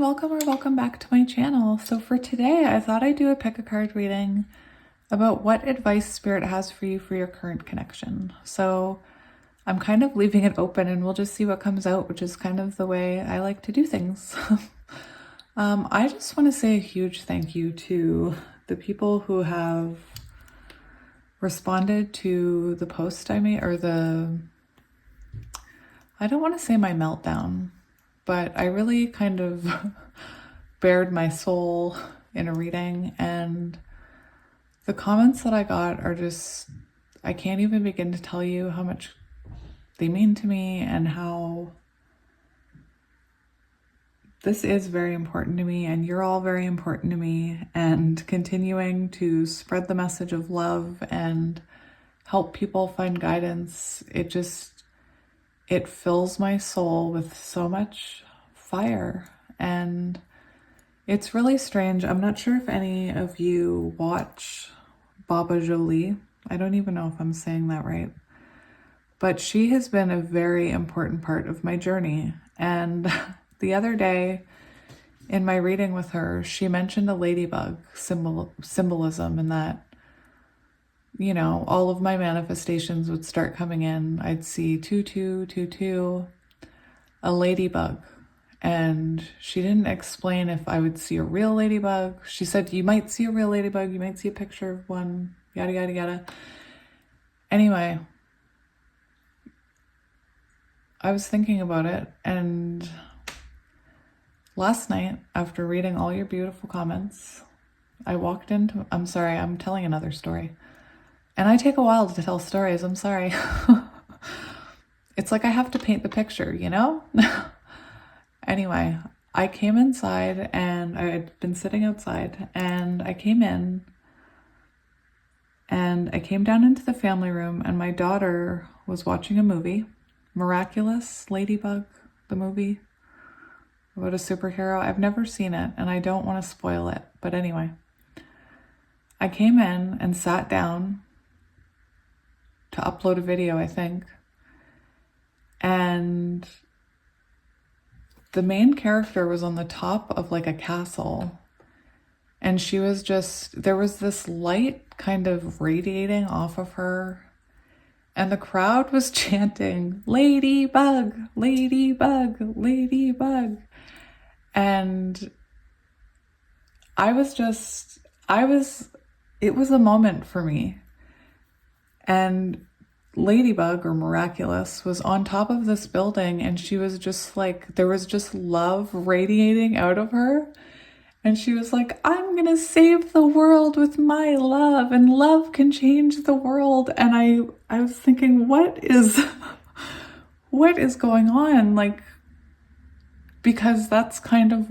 and welcome or welcome back to my channel. So for today, I thought I'd do a pick a card reading about what advice Spirit has for you for your current connection. So I'm kind of leaving it open and we'll just see what comes out, which is kind of the way I like to do things. I just want to say a huge thank you to the people who have responded to the post I made, or I don't want to say my meltdown, but I really kind of bared my soul in a reading, and the comments that I got are just, I can't even begin to tell you how much they mean to me and how this is very important to me, and you're all very important to me, and continuing to spread the message of love and help people find guidance. It fills my soul with so much fire, and it's really strange. I'm not sure if any of you watch Baba Jolie. I don't even know if I'm saying that right, but she has been a very important part of my journey. And the other day in my reading with her, she mentioned a ladybug symbolism, and that, you know, all of my manifestations would start coming in. I'd see 2222, a ladybug. And she didn't explain if I would see a real ladybug. She said, you might see a real ladybug, you might see a picture of one, yada, yada, yada. Anyway, I was thinking about it, and last night, after reading all your beautiful comments, I walked into, I'm sorry, I'm telling another story. And I take a while to tell stories, I'm sorry. It's like I have to paint the picture, you know? Anyway, I came inside, and I had been sitting outside, and I came in, and I came down into the family room, and my daughter was watching a movie, Miraculous Ladybug, the movie about a superhero. I've never seen it, and I don't want to spoil it, but anyway, I came in and sat down to upload a video, I think, and the main character was on the top of like a castle, and she was just, there was this light kind of radiating off of her, and the crowd was chanting, "Ladybug, ladybug, ladybug." And it was a moment for me. And Ladybug, or Miraculous, was on top of this building, and she was just like, there was just love radiating out of her. And she was like, I'm gonna save the world with my love, and love can change the world. And I was thinking, what is going on? Like, because that's kind of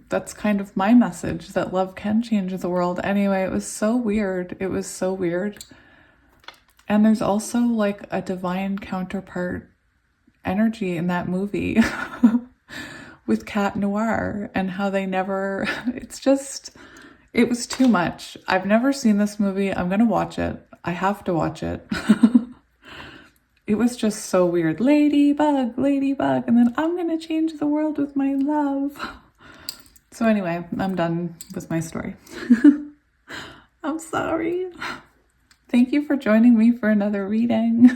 that's kind of my message, that love can change the world. Anyway, it was so weird. It was so weird. And there's also like a divine counterpart energy in that movie with Cat Noir, and how they never, it was too much. I've never seen this movie. I'm going to watch it. I have to watch it. It was just so weird. Ladybug, ladybug. And then I'm going to change the world with my love. So anyway, I'm done with my story. I'm sorry. Thank you for joining me for another reading.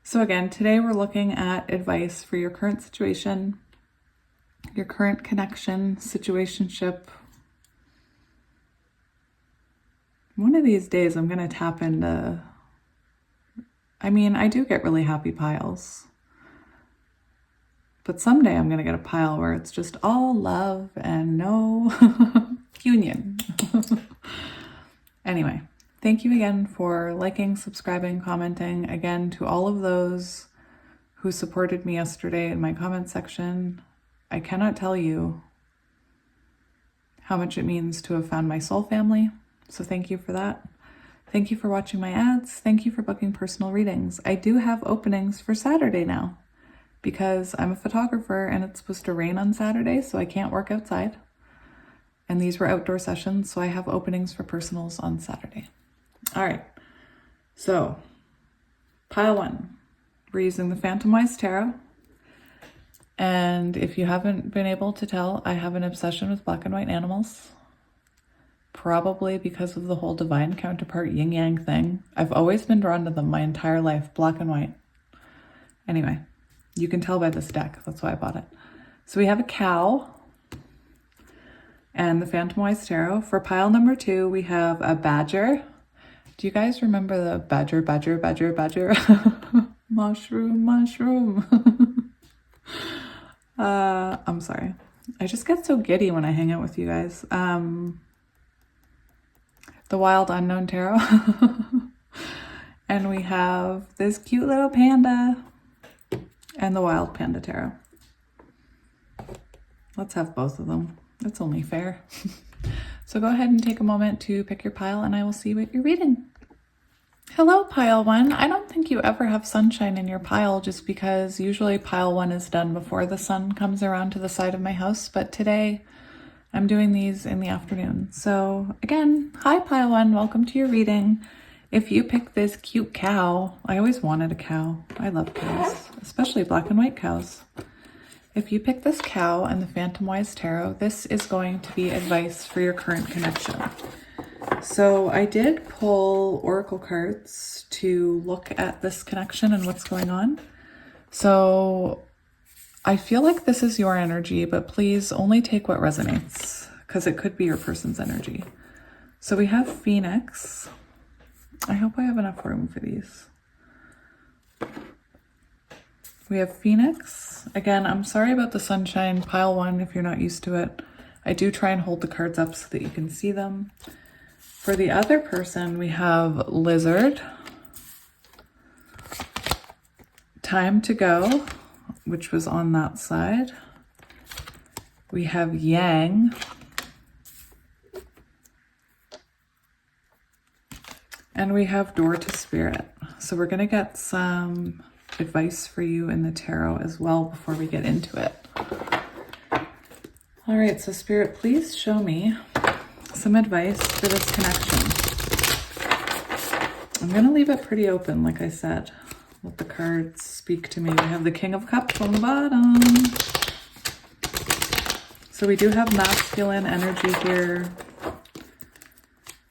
So again, today we're looking at advice for your current situation, your current connection, situationship. One of these days I'm going to tap into, I do get really happy piles, but someday I'm going to get a pile where it's just all love and no union. Anyway, thank you again for liking, subscribing, commenting. Again, to all of those who supported me yesterday in my comment section, I cannot tell you how much it means to have found my soul family. So thank you for that. Thank you for watching my ads. Thank you for booking personal readings. I do have openings for Saturday now because I'm a photographer and it's supposed to rain on Saturday, so I can't work outside. And these were outdoor sessions, so I have openings for personals on Saturday. All right, so pile one, we're using the Phantom Wise Tarot. And if you haven't been able to tell, I have an obsession with black and white animals. Probably because of the whole divine counterpart yin yang thing. I've always been drawn to them my entire life, black and white. Anyway, you can tell by this deck. That's why I bought it. So we have a cow and the Phantom Wise Tarot. For pile number 2, we have a badger. Do you guys remember the badger, badger, badger, badger? Mushroom, mushroom. I'm sorry. I just get so giddy when I hang out with you guys. The Wild Unknown Tarot. And we have this cute little panda and the Wild Panda Tarot. Let's have both of them. That's only fair. So go ahead and take a moment to pick your pile and I will see what you're reading. Hello, pile 1. I don't think you ever have sunshine in your pile just because usually pile 1 is done before the sun comes around to the side of my house. But today I'm doing these in the afternoon. So again, hi pile 1, welcome to your reading. If you pick this cute cow, I always wanted a cow. I love cows, especially black and white cows. If you pick this cow and the Phantom Wise Tarot, this is going to be advice for your current connection. So I did pull oracle cards to look at this connection and what's going on. So I feel like this is your energy, but please only take what resonates because it could be your person's energy. So we have Phoenix. I hope I have enough room for these. We have Phoenix. Again, I'm sorry about the sunshine, pile 1, if you're not used to it. I do try and hold the cards up so that you can see them. For the other person, we have Lizard. Time to Go, which was on that side. We have Yang. And we have Door to Spirit. So we're going to get some advice for you in the tarot as well before we get into it. All right, so Spirit, please show me some advice for this connection. I'm going to leave it pretty open, like I said. Let the cards speak to me. We have the King of Cups on the bottom. So we do have masculine energy here.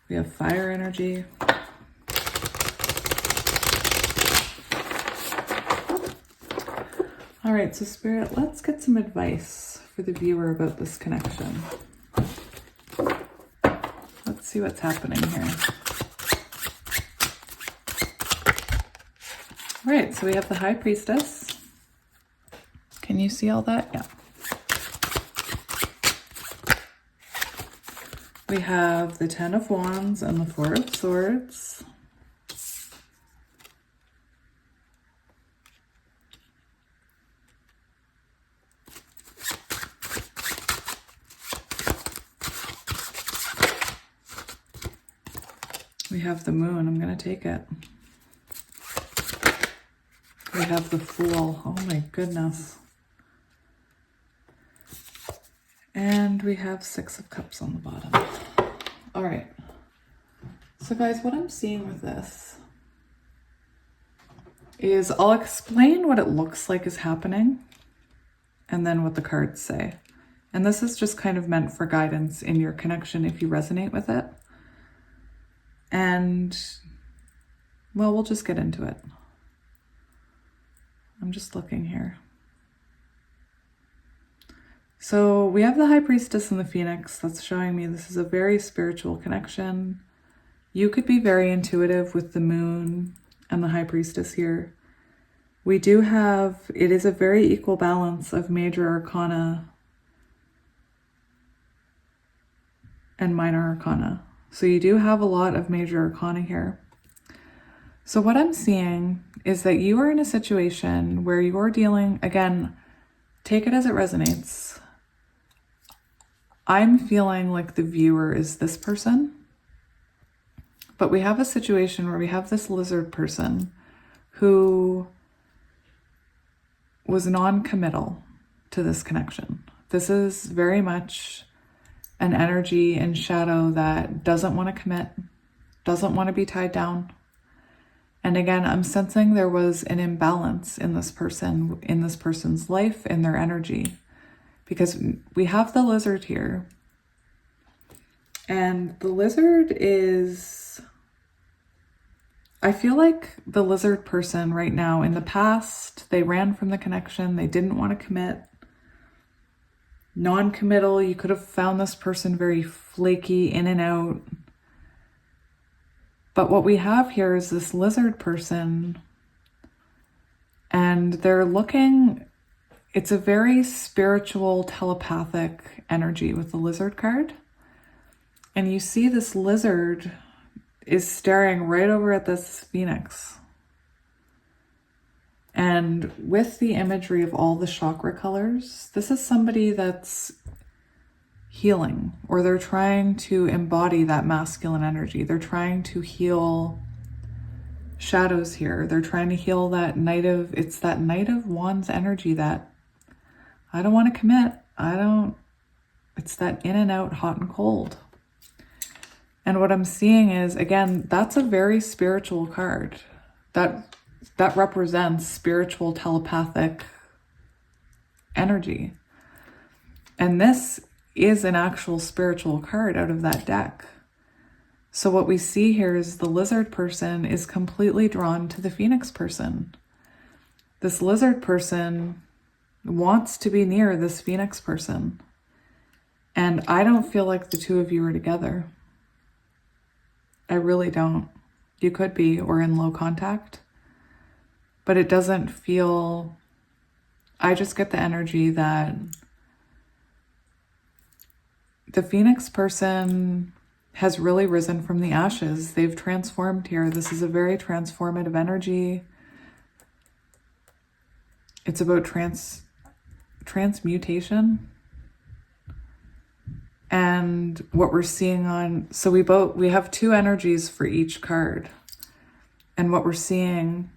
We have fire energy. All right, so Spirit, let's get some advice for the viewer about this connection. Let's see what's happening here. All right, so we have the High Priestess. Can you see all that? Yeah. We have the Ten of Wands and the Four of Swords. We have the Moon. I'm going to take it. We have the Fool. Oh my goodness. And we have Six of Cups on the bottom. All right. So guys, what I'm seeing with this is I'll explain what it looks like is happening and then what the cards say. And this is just kind of meant for guidance in your connection if you resonate with it. And, well, we'll just get into it. I'm just looking here. So we have the High Priestess and the Phoenix. That's showing me this is a very spiritual connection. You could be very intuitive with the Moon and the High Priestess here. We do have, it is a very equal balance of major arcana and minor arcana. So you do have a lot of major arcana here. So what I'm seeing is that you are in a situation where you're dealing, again, take it as it resonates. I'm feeling like the viewer is this person, but we have a situation where we have this lizard person who was non-committal to this connection. This is very much an energy in shadow that doesn't want to commit, doesn't want to be tied down. And again, I'm sensing there was an imbalance in this person's life, in their energy, because we have the lizard here. And the lizard is, I feel like the lizard person right now, in the past, they ran from the connection. They didn't want to commit. Non-committal. You could have found this person very flaky, in and out. But what we have here is this lizard person, and they're looking, it's a very spiritual, telepathic energy with the lizard card. And you see this lizard is staring right over at this phoenix. And with the imagery of all the chakra colors, this is somebody that's healing, or they're trying to embody that masculine energy. They're trying to heal shadows here. They're trying to heal that it's that Knight of Wands energy that I don't want to commit. It's that in and out, hot and cold. And what I'm seeing is, again, that's a very spiritual card. That represents spiritual, telepathic energy. And this is an actual spiritual card out of that deck. So what we see here is the lizard person is completely drawn to the phoenix person. This lizard person wants to be near this phoenix person. And I don't feel like the two of you are together. I really don't. You could be, or in low contact. But it doesn't feel, I just get the energy that the phoenix person has really risen from the ashes. They've transformed here. This is a very transformative energy. It's about transmutation. And what we're seeing on, so we have two energies for each card. And what we're seeing,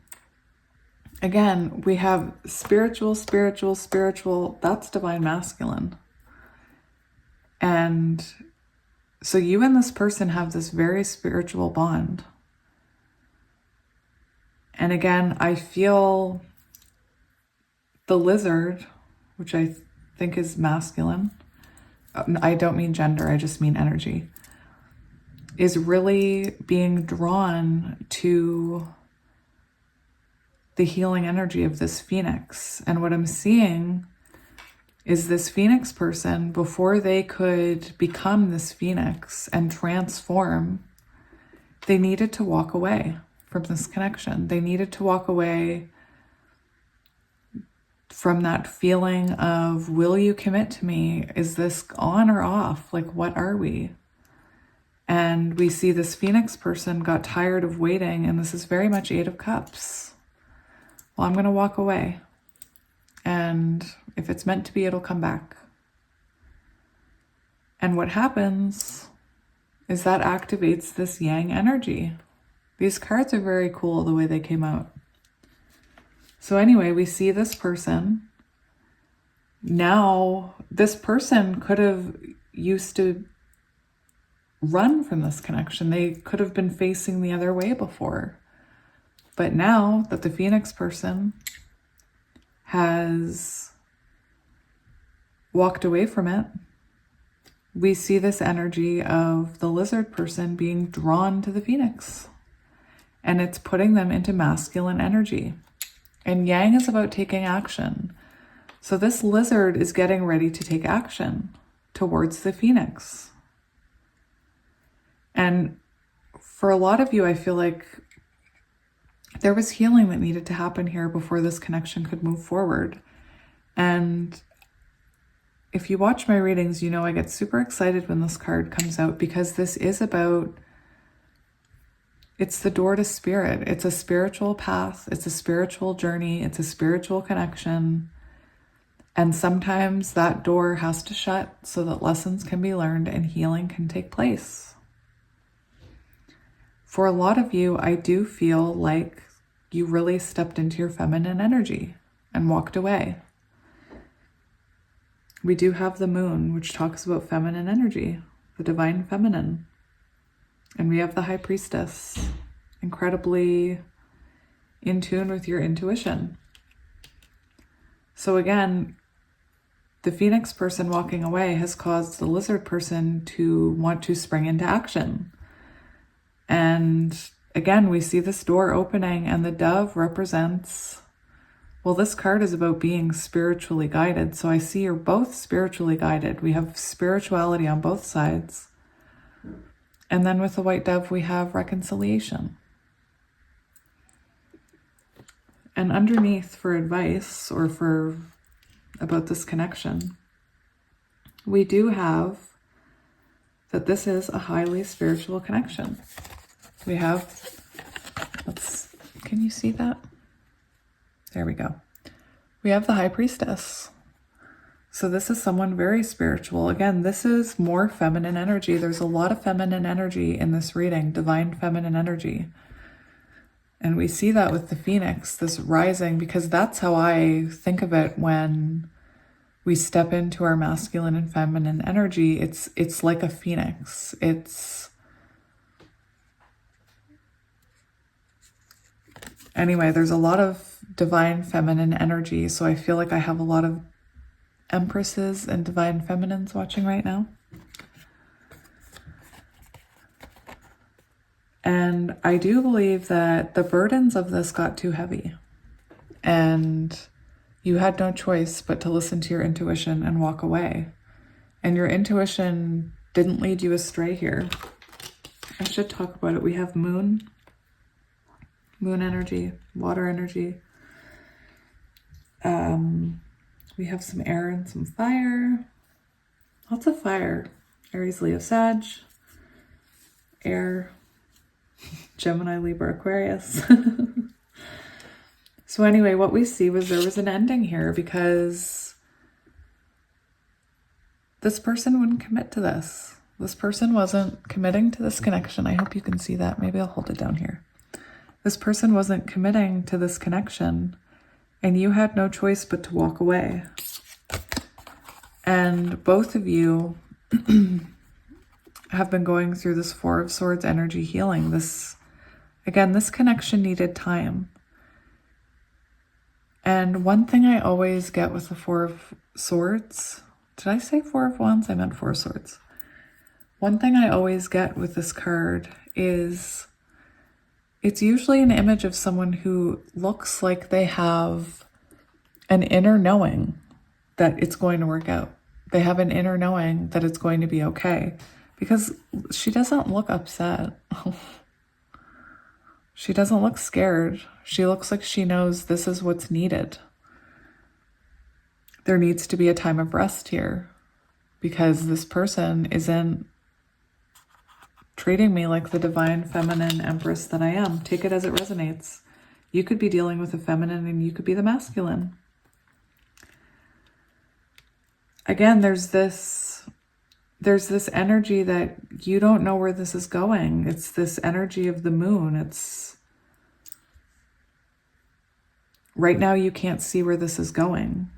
again, we have spiritual, that's divine masculine. And so you and this person have this very spiritual bond. And again, I feel the lizard, which I think is masculine, I don't mean gender, I just mean energy, is really being drawn to the healing energy of this phoenix. And what I'm seeing is this phoenix person, before they could become this phoenix and transform, they needed to walk away from this connection. They needed to walk away from that feeling of, will you commit to me? Is this on or off? Like, what are we? And we see this phoenix person got tired of waiting, and this is very much 8 of Cups. Well, I'm going to walk away. And if it's meant to be, it'll come back. And what happens is that activates this yang energy. These cards are very cool the way they came out. So anyway, we see this person. Now, this person could have used to run from this connection. They could have been facing the other way before. But now that the phoenix person has walked away from it, we see this energy of the lizard person being drawn to the phoenix. And it's putting them into masculine energy. And yang is about taking action. So this lizard is getting ready to take action towards the phoenix. And for a lot of you, I feel like there was healing that needed to happen here before this connection could move forward. And if you watch my readings, you know I get super excited when this card comes out, because this is about, it's the door to spirit. It's a spiritual path. It's a spiritual journey. It's a spiritual connection. And sometimes that door has to shut so that lessons can be learned and healing can take place. For a lot of you, I do feel like you really stepped into your feminine energy and walked away. We do have the moon, which talks about feminine energy, the divine feminine. And we have the high priestess, incredibly in tune with your intuition. So again, the Phoenix person walking away has caused the Lizard person to want to spring into action. And again, we see this door opening, and the dove represents, well, this card is about being spiritually guided. So I see you're both spiritually guided. We have spirituality on both sides. And then with the white dove, we have reconciliation. And underneath, for advice or for about this connection, we do have that this is a highly spiritual connection. We have, can you see that? There we go. We have the High Priestess. So this is someone very spiritual. Again, this is more feminine energy. There's a lot of feminine energy in this reading, divine feminine energy. And we see that with the Phoenix, this rising, because that's how I think of it when we step into our masculine and feminine energy. It's like a phoenix. Anyway, there's a lot of divine feminine energy. So I feel like I have a lot of empresses and divine feminines watching right now. And I do believe that the burdens of this got too heavy. And you had no choice but to listen to your intuition and walk away. And your intuition didn't lead you astray here. I should talk about it. We have moon energy, water energy. We have some air and some fire. Lots of fire. Aries, Leo, Sag. Air. Gemini, Libra, Aquarius. So anyway, what we see was there was an ending here because this person wouldn't commit to this. This person wasn't committing to this connection. I hope you can see that. Maybe I'll hold it down here. This person wasn't committing to this connection, and you had no choice but to walk away. And both of you have been going through this Four of Swords energy healing. This connection needed time. And one thing I always get with the Four of Swords, did I say Four of Wands? I meant Four of Swords. One thing I always get with this card is it's usually an image of someone who looks like they have an inner knowing that it's going to work out. They have an inner knowing that it's going to be okay. Because she doesn't look upset. She doesn't look scared. She looks like she knows this is what's needed. There needs to be a time of rest here because this person isn't treating me like the divine feminine empress that I am. Take it as it resonates. You could be dealing with the feminine and you could be the masculine. Again, there's this energy that you don't know where this is going. It's this energy of the moon. It's right now you can't see where this is going,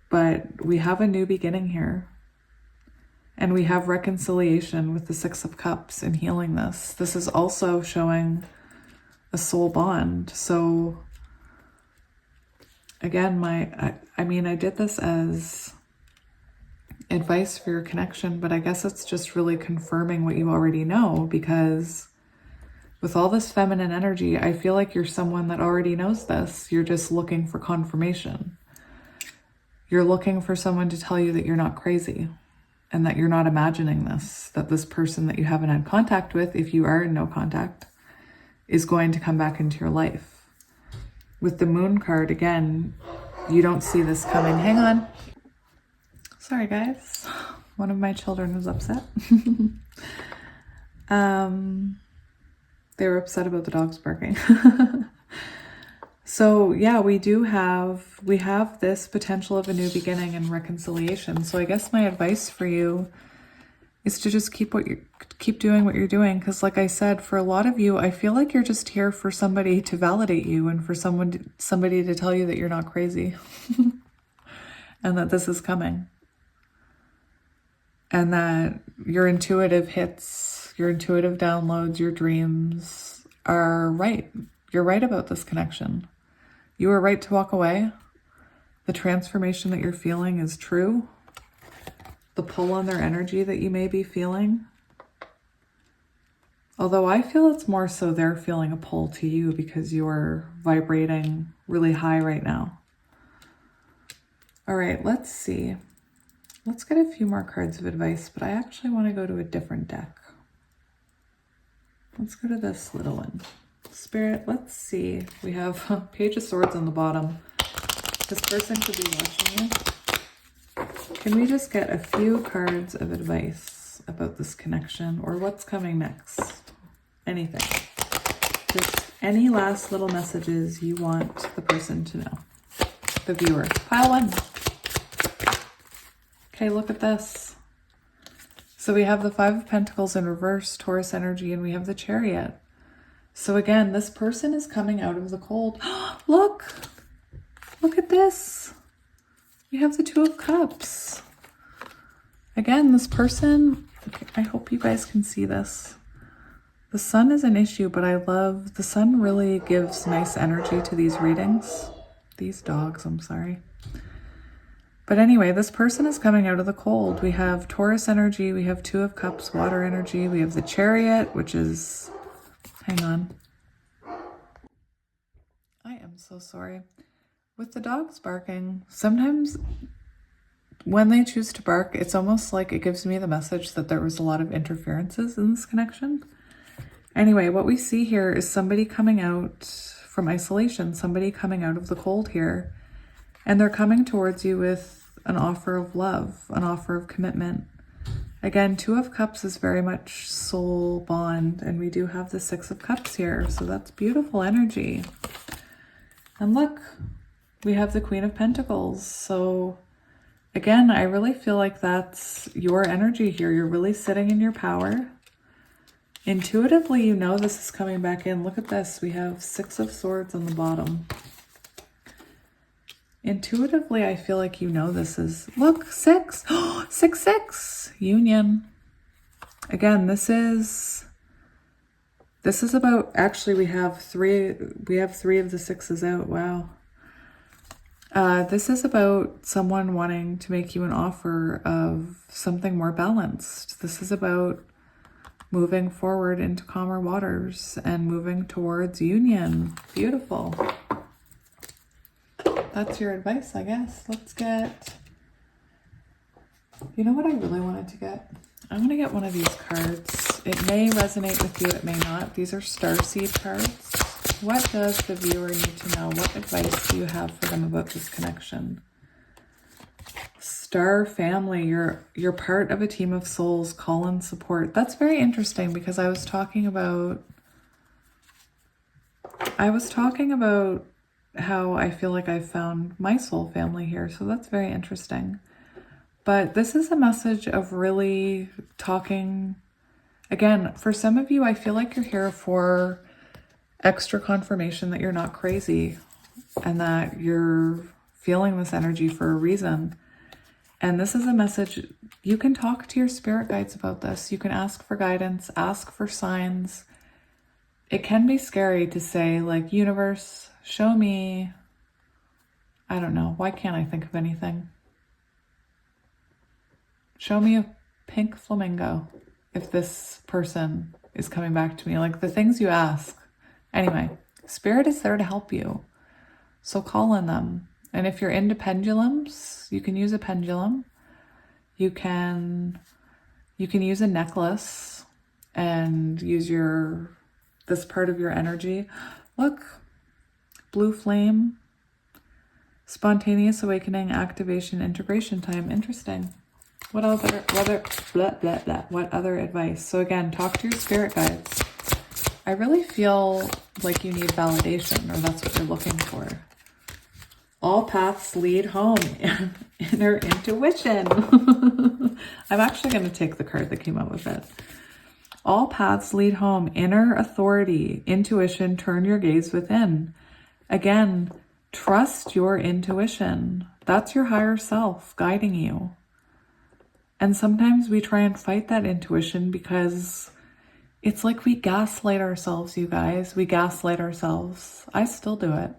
but we have a new beginning here. And we have reconciliation with the Six of Cups and healing this. This is also showing a soul bond. So again, I did this as advice for your connection, but I guess it's just really confirming what you already know, because with all this feminine energy, I feel like you're someone that already knows this. You're just looking for confirmation. You're looking for someone to tell you that you're not crazy and that you're not imagining this, that this person that you haven't had contact with, if you are in no contact, is going to come back into your life. With the moon card, again, you don't see this coming. Hang on. Sorry, guys. One of my children was upset. They were upset about the dogs barking. So yeah, we have this potential of a new beginning and reconciliation. So I guess my advice for you is to just keep doing what you're doing. Because like I said, for a lot of you, I feel like you're just here for somebody to validate you and for somebody to tell you that you're not crazy and that this is coming. And that your intuitive hits, your intuitive downloads, your dreams are right. You're right about this connection. You were right to walk away. The transformation that you're feeling is true. The pull on their energy that you may be feeling. Although I feel it's more so they're feeling a pull to you because you're vibrating really high right now. All right, let's see. Let's get a few more cards of advice, but I actually want to go to a different deck. Let's go to this little one. Spirit, let's see. We have Page of Swords on the bottom. This person could be watching you. Can we just get a few cards of advice about this connection or what's coming next? Anything. Just any last little messages you want the person to know. The viewer. Pile one. Okay, look at this. So we have the Five of Pentacles in reverse, Taurus energy, and we have the Chariot. So again, this person is coming out of the cold. Look at this. We have the Two of Cups. Again, this person, okay, I hope you guys can see this. The sun is an issue, but I love, the sun really gives nice energy to these readings. These dogs, I'm sorry. But anyway, this person is coming out of the cold. We have Taurus energy, we have Two of Cups, water energy, we have the Chariot, which is, hang on. I am so sorry. With the dogs barking, sometimes when they choose to bark, it's almost like it gives me the message that there was a lot of interferences in this connection. Anyway, what we see here is somebody coming out from isolation, somebody coming out of the cold here, and they're coming towards you with an offer of love, an offer of commitment. Again, Two of Cups is very much soul bond, and we do have the Six of Cups here, so that's beautiful energy. And look, we have the Queen of Pentacles. So again, I really feel like that's your energy here. You're really sitting in your power. Intuitively, you know this is coming back in. Look at this. We have Six of Swords on the bottom. Intuitively, I feel like you know this is, look, six. 6. Union. Again, this is about, actually we have three of the sixes out. Wow. This is about someone wanting to make you an offer of something more balanced. This is about moving forward into calmer waters and moving towards union. Beautiful. That's your advice, I guess. Let's get, you know what I really wanted to get? I'm going to get one of these cards. It may resonate with you, it may not. These are starseed cards. What does the viewer need to know? What advice do you have for them about this connection? Star family, you're part of a team of souls, call and support. That's very interesting because I was talking about how I feel like I found my soul family here. So that's very interesting. But this is a message of really talking. Again, for some of you, I feel like you're here for extra confirmation that you're not crazy and that you're feeling this energy for a reason. And this is a message, you can talk to your spirit guides about this. You can ask for guidance, ask for signs. It can be scary to say, like, universe, show me, I don't know, why can't I think of anything? Show me a pink flamingo if this person is coming back to me. Like the things you ask. Anyway, spirit is there to help you. So call on them. And if you're into pendulums, you can use a pendulum. You can use a necklace and use this part of your energy. Look, blue flame, spontaneous awakening, activation, integration time. Interesting. What other advice? So again, talk to your spirit guides. I really feel like you need validation, or that's what you're looking for. All paths lead home. Inner intuition. I'm actually going to take the card that came out with it. All paths lead home. Inner authority. Intuition. Turn your gaze within. Again, trust your intuition. That's your higher self guiding you. And sometimes we try and fight that intuition because it's like we gaslight ourselves, you guys. We gaslight ourselves. I still do it.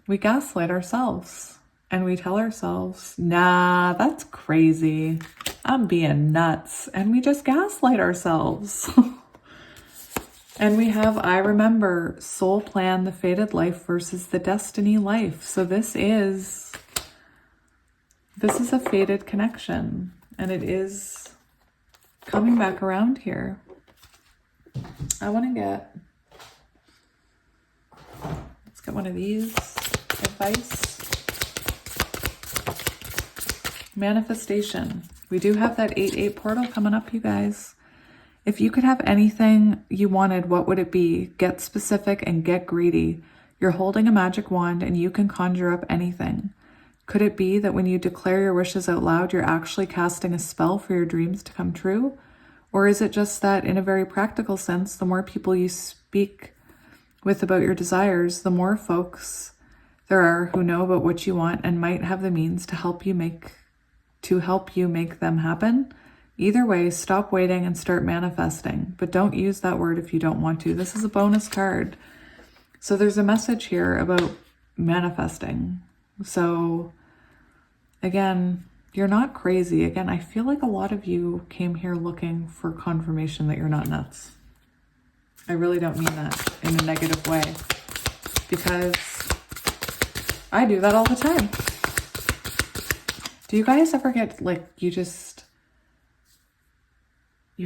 we gaslight ourselves and we tell ourselves, nah, that's crazy. I'm being nuts. And we just gaslight ourselves. And we have, I remember, soul plan, the fated life versus the destiny life. So this is a fated connection, and it is coming back around here. I want to let's get one of these. Advice. Manifestation. We do have that 8/8 portal coming up, you guys. If you could have anything you wanted, what would it be? Get specific and get greedy. You're holding a magic wand and you can conjure up anything. Could it be that when you declare your wishes out loud, you're actually casting a spell for your dreams to come true? Or is it just that in a very practical sense, the more people you speak with about your desires, the more folks there are who know about what you want and might have the means to help you make them happen? Either way, stop waiting and start manifesting, but don't use that word if you don't want to. This is a bonus card. So there's a message here about manifesting. So again, you're not crazy. Again, I feel like a lot of you came here looking for confirmation that you're not nuts. I really don't mean that in a negative way, because I do that all the time. Do you guys ever get like, you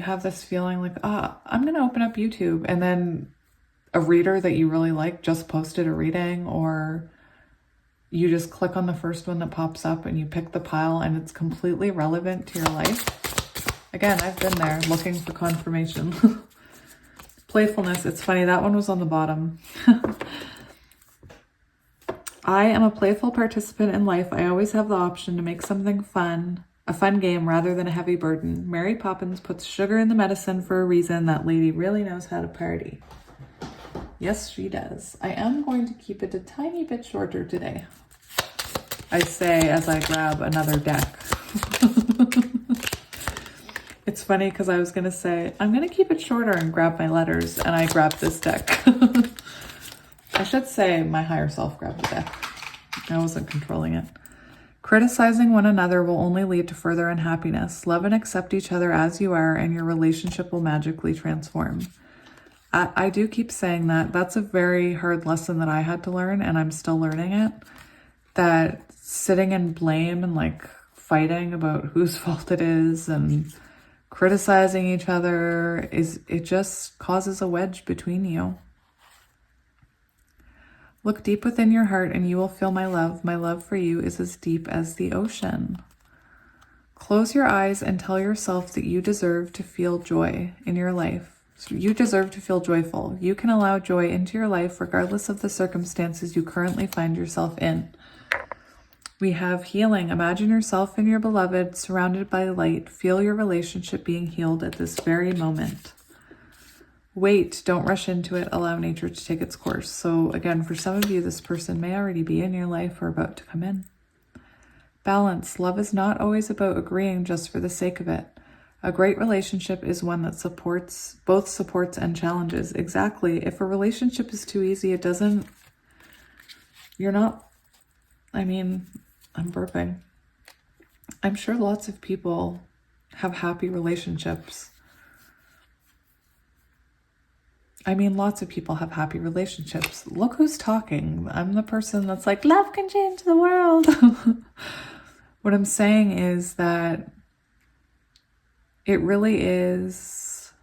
have this feeling like, I'm going to open up YouTube, and then a reader that you really like just posted a reading, or you just click on the first one that pops up and you pick the pile and it's completely relevant to your life? Again, I've been there looking for confirmation. Playfulness. It's funny. That one was on the bottom. I am a playful participant in life. I always have the option to make something fun, a fun game rather than a heavy burden. Mary Poppins puts sugar in the medicine for a reason. That lady really knows how to party. Yes, she does. I am going to keep it a tiny bit shorter today, I say as I grab another deck. It's funny because I was going to say, I'm going to keep it shorter and grab my letters, and I grabbed this deck. I should say my higher self grabbed the deck. I wasn't controlling it. Criticizing one another will only lead to further unhappiness. Love and accept each other as you are, and your relationship will magically transform. I do keep saying that. That's a very hard lesson that I had to learn, and I'm still learning it. That sitting in blame and like fighting about whose fault it is and criticizing each other, it just causes a wedge between you. Look deep within your heart and you will feel my love. My love for you is as deep as the ocean. Close your eyes and tell yourself that you deserve to feel joy in your life. You deserve to feel joyful. You can allow joy into your life regardless of the circumstances you currently find yourself in. We have healing. Imagine yourself and your beloved surrounded by light. Feel your relationship being healed at this very moment. Wait, don't rush into it. Allow nature to take its course. So again, for some of you, this person may already be in your life or about to come in. Balance. Love is not always about agreeing just for the sake of it. A great relationship is one that both supports and challenges. Exactly. If a relationship is too easy, I'm burping. I'm sure lots of people have happy relationships. Lots of people have happy relationships. Look who's talking. I'm the person that's like, love can change the world. What I'm saying is that it really is,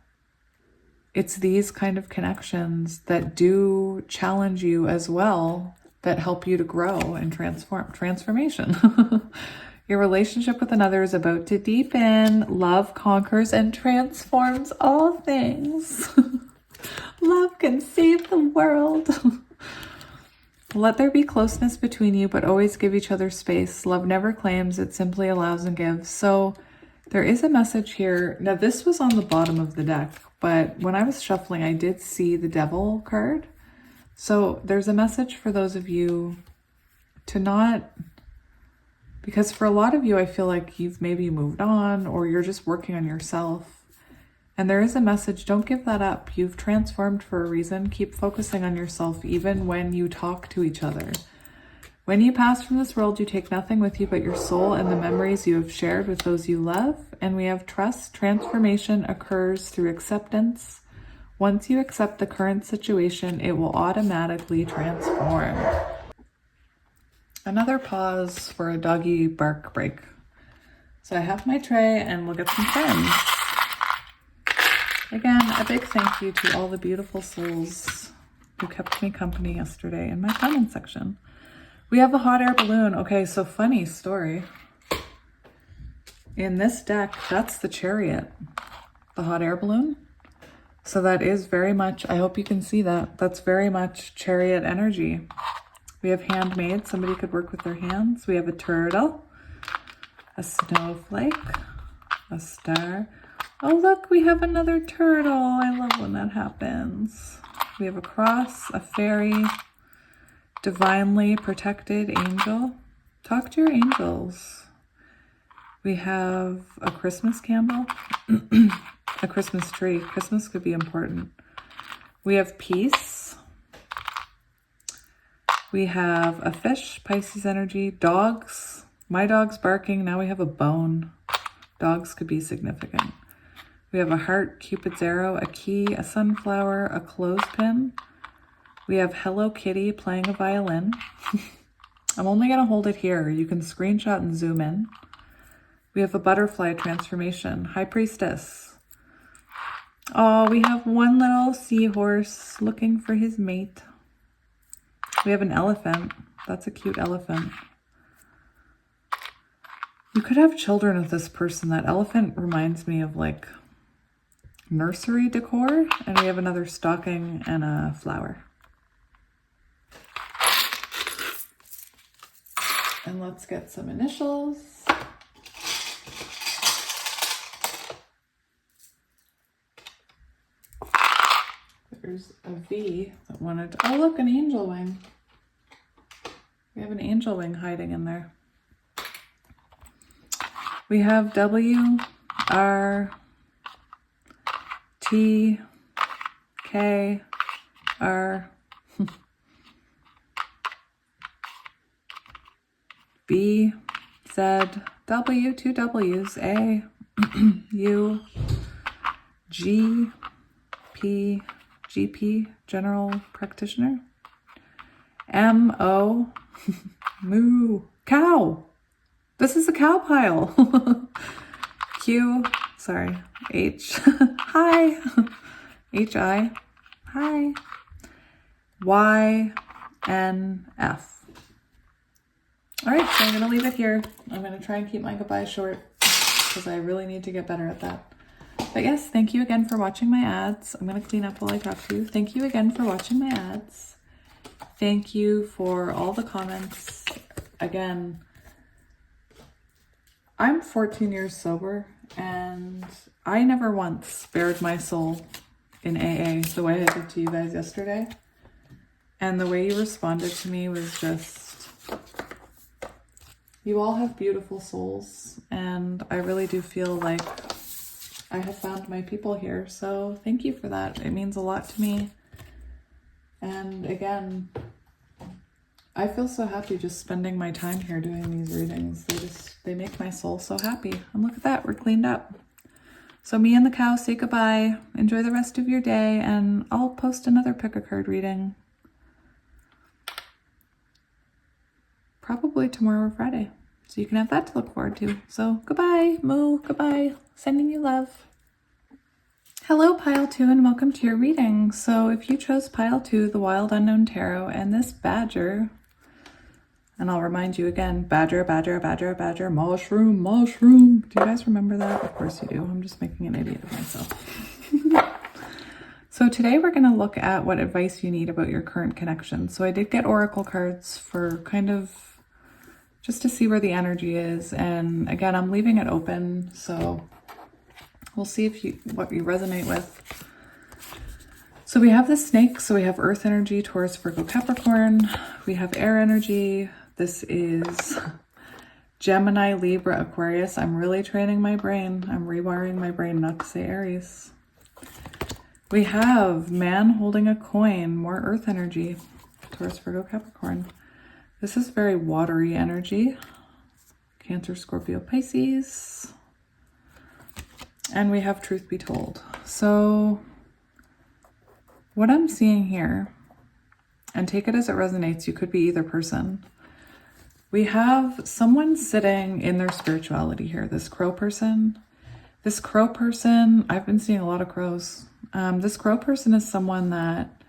it's these kind of connections that do challenge you as well, that help you to grow and transformation. Your relationship with another is about to deepen. Love conquers and transforms all things. Love can save the world. Let there be closeness between you, but always give each other space. Love never claims, it simply allows and gives. So there is a message here. Now, this was on the bottom of the deck, but when I was shuffling, I did see the Devil card. So there's a message for those of you to not, because for a lot of you, I feel like you've maybe moved on or you're just working on yourself. And there is a message, don't give that up. You've transformed for a reason. Keep focusing on yourself even when you talk to each other. When you pass from this world, you take nothing with you but your soul and the memories you have shared with those you love. And we have trust. Transformation occurs through acceptance. Once you accept the current situation, it will automatically transform. Another pause for a doggy bark break. So I have my tray and we'll get some friends. Again, a big thank you to all the beautiful souls who kept me company yesterday in my comment section. We have a hot air balloon. Okay, so funny story. In this deck, that's the Chariot, the hot air balloon. So that is very much, I hope you can see that. That's very much Chariot energy. We have handmade, somebody could work with their hands. We have a turtle, a snowflake, a star. Oh, look, we have another turtle. I love when that happens. We have a cross, a fairy, divinely protected angel. Talk to your angels. We have a Christmas candle, a Christmas tree. Christmas could be important. We have peace. We have a fish, Pisces energy, dogs. My dog's barking. Now we have a bone. Dogs could be significant. We have a heart, Cupid's arrow, a key, a sunflower, a clothespin. We have Hello Kitty playing a violin. I'm only going to hold it here. You can screenshot and zoom in. We have a butterfly transformation, High Priestess. Oh, we have one little seahorse looking for his mate. We have an elephant. That's a cute elephant. You could have children with this person. That elephant reminds me of like nursery decor. And we have another stocking and a flower. And let's get some initials. There's a V that wanted to, oh look, an angel wing. We have an angel wing hiding in there. We have W, R, T, K, R, B, Z, W, two W's, A, U, G, P, GP, General Practitioner, M, O, Moo, cow. This is a cow pile. Q, sorry, H, hi, H-I, hi, Y, N, F. All right, so I'm going to leave it here. I'm going to try and keep my goodbye short because I really need to get better at that. But yes, thank you again for watching my ads. I'm going to clean up while I talk to you. Thank you again for watching my ads. Thank you for all the comments. Again, I'm 14 years sober and I never once bared my soul in AA the way I did to you guys yesterday. And the way you responded to me was just, you all have beautiful souls and I really do feel like I have found my people here, so thank you for that. It means a lot to me. And again, I feel so happy just spending my time here doing these readings. They make my soul so happy. And look at that, we're cleaned up. So me and the cow say goodbye. Enjoy the rest of your day, and I'll post another pick a card reading. Probably tomorrow or Friday. So you can have that to look forward to. So goodbye, Moo, goodbye. Sending you love. Hello, Pile 2, and welcome to your reading. So if you chose Pile 2, the Wild Unknown Tarot, and this badger, and I'll remind you again, badger, badger, badger, badger, mushroom, mushroom. Do you guys remember that? Of course you do. I'm just making an idiot of myself. So today we're going to look at what advice you need about your current connection. So I did get oracle cards for kind of just to see where the energy is. And again, I'm leaving it open, so we'll see what you resonate with. So we have the snake. So we have earth energy, Taurus, Virgo, Capricorn. We have air energy. This is Gemini, Libra, Aquarius. I'm really training my brain. I'm rewiring my brain not to say Aries. We have man holding a coin, more earth energy, Taurus, Virgo, Capricorn. This is very watery energy. Cancer, Scorpio, Pisces. And we have truth be told. So what I'm seeing here, and take it as it resonates, you could be either person. We have someone sitting in their spirituality here, this crow person. This crow person, I've been seeing a lot of crows. This crow person is someone that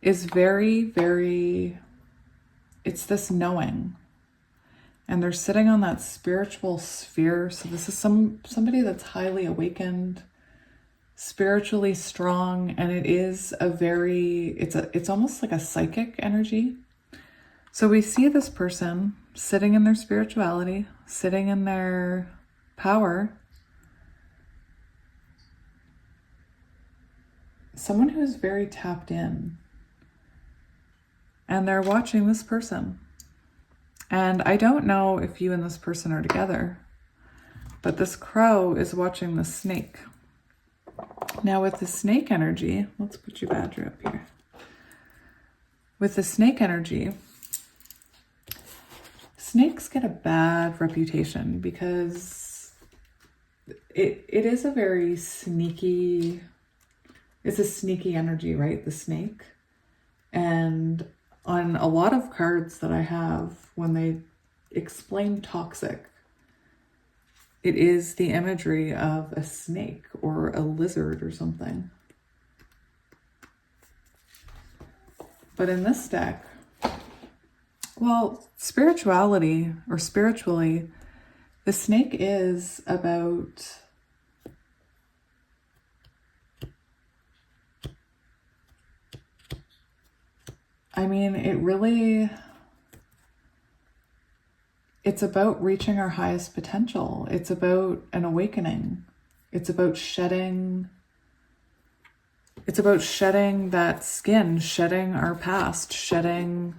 is very, very, it's this knowing. And they're sitting on that spiritual sphere. So this is somebody that's highly awakened, spiritually strong, and it is a very, it's almost like a psychic energy. So we see this person sitting in their spirituality, sitting in their power. Someone who is very tapped in. And they're watching this person. And I don't know if you and this person are together, but this crow is watching the snake. Now with the snake energy, let's put you badger up here. With the snake energy, snakes get a bad reputation because it is a very sneaky, it's a sneaky energy, right? The snake. And on a lot of cards that I have, when they explain toxic, it is the imagery of a snake or a lizard or something. But in this deck, well, spirituality or spiritually, the snake is about it's about reaching our highest potential. It's about an awakening. It's about shedding that skin, shedding our past, shedding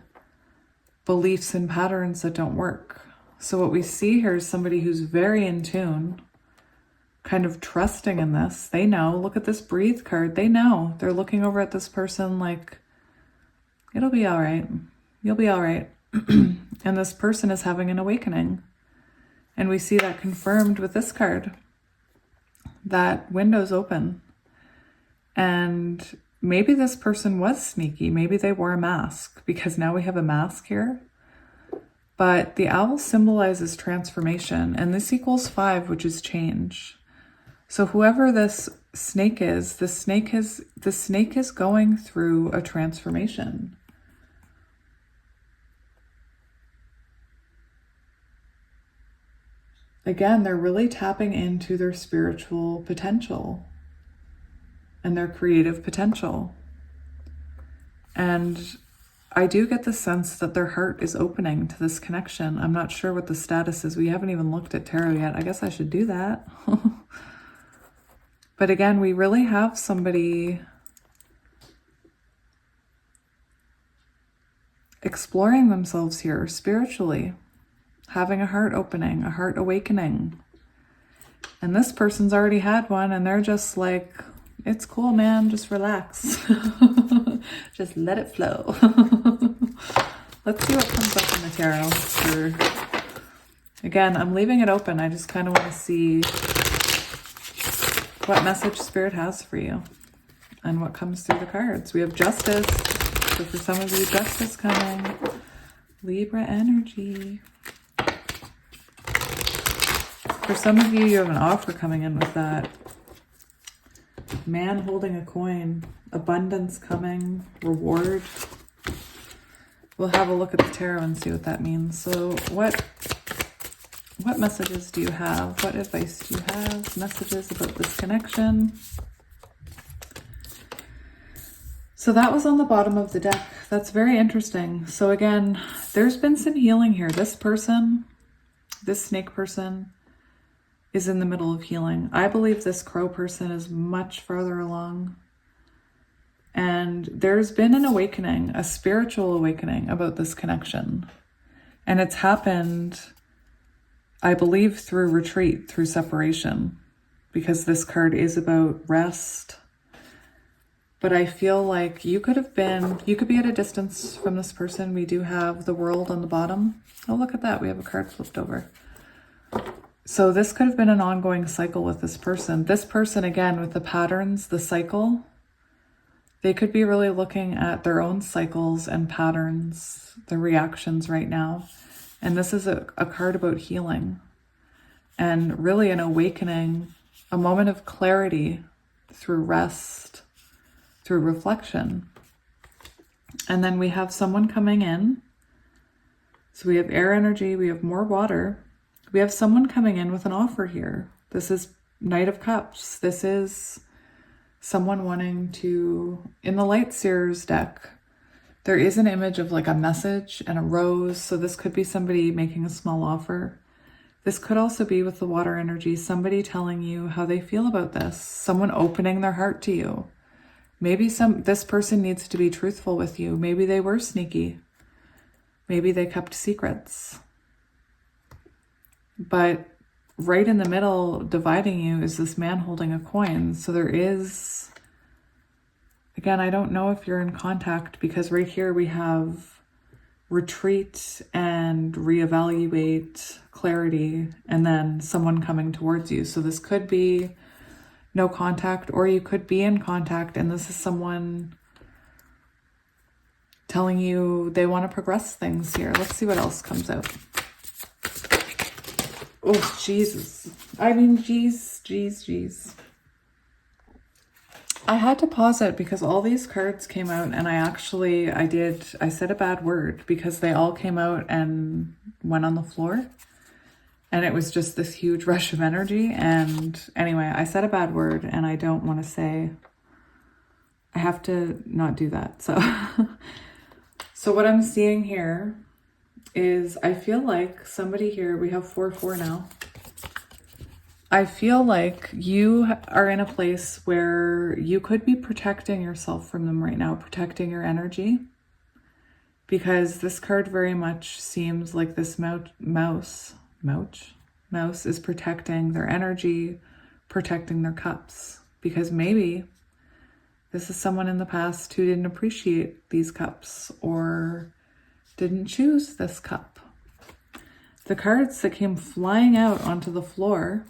beliefs and patterns that don't work. So what we see here is somebody who's very in tune, kind of trusting in this. They know, look at this breathe card. They know. They're looking over at this person like, it'll be all right. You'll be all right. And this person is having an awakening. And we see that confirmed with this card. That window's open. And maybe this person was sneaky. Maybe they wore a mask, because now we have a mask here. But the owl symbolizes transformation, and this equals 5, which is change. So whoever this snake is, the snake is going through a transformation. Again, they're really tapping into their spiritual potential and their creative potential. And I do get the sense that their heart is opening to this connection. I'm not sure what the status is. We haven't even looked at tarot yet. I guess I should do that. But again, we really have somebody exploring themselves here spiritually, having a heart opening, a heart awakening. And this person's already had one, and they're just like, it's cool, man. Just relax. Just let it flow. Let's see what comes up in the tarot. Again, I'm leaving it open. I just kind of want to see what message Spirit has for you and what comes through the cards. We have Justice. So for some of you, Justice coming. Libra energy. For some of you, you have an offer coming in with that. Man holding a coin. Abundance coming. Reward. We'll have a look at the tarot and see what that means. So what messages do you have? What advice do you have? Messages about this connection. So that was on the bottom of the deck. That's very interesting. So again, there's been some healing here. This person, this snake person, is in the middle of healing. I believe this crow person is much farther along. And there's been an awakening, a spiritual awakening about this connection. And it's happened, I believe, through retreat, through separation, because this card is about rest, But I feel like you could be at a distance from this person. We do have the World on the bottom. Oh, look at that. We have a card flipped over. So this could have been an ongoing cycle with this person. This person, again, with the patterns, the cycle, they could be really looking at their own cycles and patterns, their reactions right now. And this is a card about healing and really an awakening, a moment of clarity through rest, through reflection. And then we have someone coming in. So we have air energy, we have more water. We have someone coming in with an offer here. This is Knight of Cups. This is someone wanting to, in the Light Seers deck, there is an image of like a message and a rose. So this could be somebody making a small offer. This could also be with the water energy, somebody telling you how they feel about this, someone opening their heart to you. Maybe this person needs to be truthful with you. Maybe they were sneaky. Maybe they kept secrets. But right in the middle, dividing you, is this man holding a coin. So there is, again, I don't know if you're in contact, because right here we have retreat and reevaluate, clarity, and then someone coming towards you. So this could be no contact, or you could be in contact, and this is someone telling you they want to progress things here. Let's see what else comes out. Oh, Jesus. I mean, geez. I had to pause it because all these cards came out, and I said a bad word because they all came out and went on the floor. And it was just this huge rush of energy. And anyway, I said a bad word, and I don't want to say, I have to not do that. So what I'm seeing here is, I feel like somebody here, we have 4-4 now. I feel like you are in a place where you could be protecting yourself from them right now, protecting your energy. Because this card very much seems like this mouse is protecting their energy, protecting their cups. Because maybe this is someone in the past who didn't appreciate these cups or didn't choose this cup. The cards that came flying out onto the floor: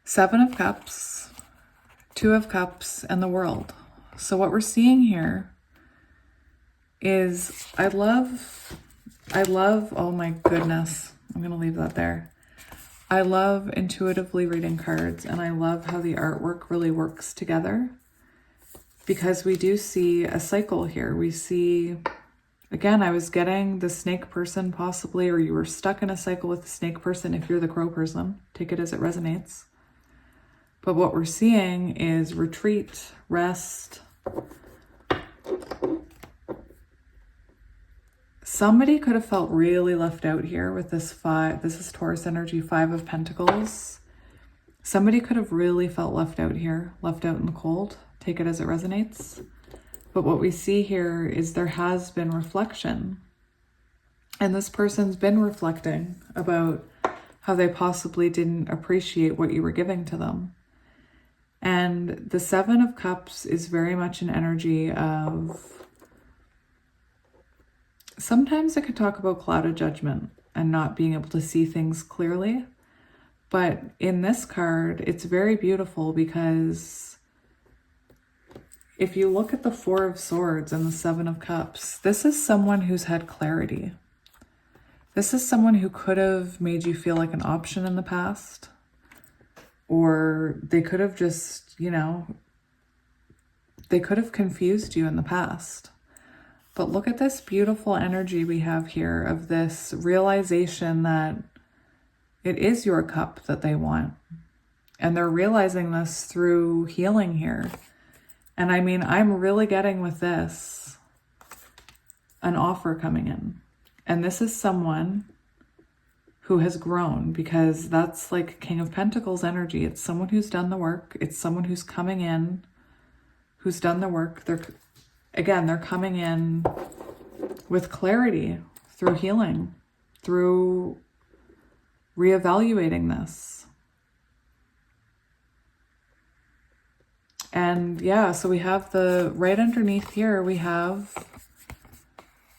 7 of Cups, 2 of Cups, and the World. So what we're seeing here is, I love, oh my goodness, I'm going to leave that there. I love intuitively reading cards, and I love how the artwork really works together, because we do see a cycle here. We see, again, I was getting the snake person possibly, or you were stuck in a cycle with the snake person if you're the crow person. Take it as it resonates. But what we're seeing is retreat, rest. Somebody could have felt really left out here with this 5. This is Taurus energy, 5 of Pentacles. Somebody could have really felt left out here, left out in the cold. Take it as it resonates. But what we see here is there has been reflection. And this person's been reflecting about how they possibly didn't appreciate what you were giving to them. And the 7 of Cups is very much an energy of, sometimes it could talk about clouded judgment and not being able to see things clearly. But in this card, it's very beautiful, because if you look at the 4 of Swords and the 7 of Cups, this is someone who's had clarity. This is someone who could have made you feel like an option in the past. Or they could have just, they could have confused you in the past. But look at this beautiful energy we have here of this realization that it is your cup that they want. And they're realizing this through healing here. And I mean, I'm really getting with this an offer coming in. And this is someone who has grown, because that's like King of Pentacles energy. It's someone who's done the work. It's someone who's coming in, who's done the work. They're coming in with clarity through healing, through reevaluating this. And yeah, so we have the, right underneath here, we have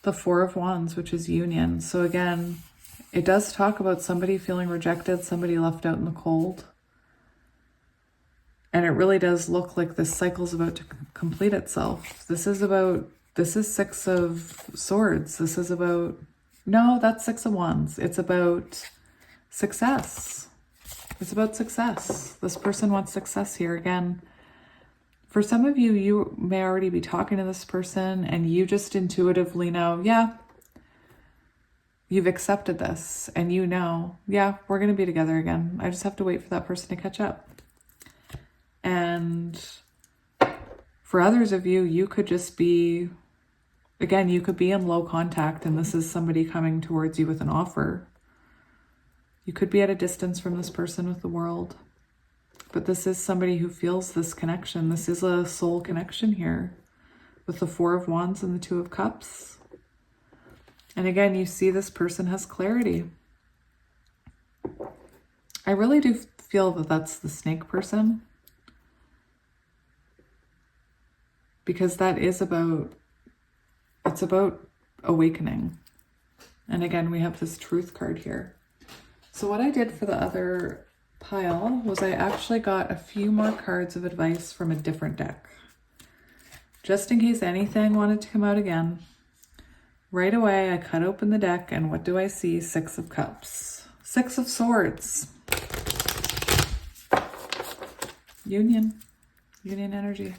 the Four of Wands, which is union. So again, it does talk about somebody feeling rejected, somebody left out in the cold. And it really does look like this cycle's about to complete itself. This is Six of Swords. This is about, no, that's Six of Wands. It's about success. It's about success. This person wants success here. Again, for some of you, you may already be talking to this person and you just intuitively know, yeah, you've accepted this and you know, yeah, we're going to be together again. I just have to wait for that person to catch up. And for others of you, you could just be, again, you could be in low contact and this is somebody coming towards you with an offer. You could be at a distance from this person with the world. But this is somebody who feels this connection. This is a soul connection here with the Four of Wands and the Two of Cups. And again, you see this person has clarity. I really do feel that that's the snake person. Because that is about, it's about awakening. And again, we have this Truth card here. So what I did for the other pile was I actually got a few more cards of advice from a different deck. Just in case anything wanted to come out again. Right away, I cut open the deck and what do I see? Six of Cups. Six of Swords. Union. Union energy.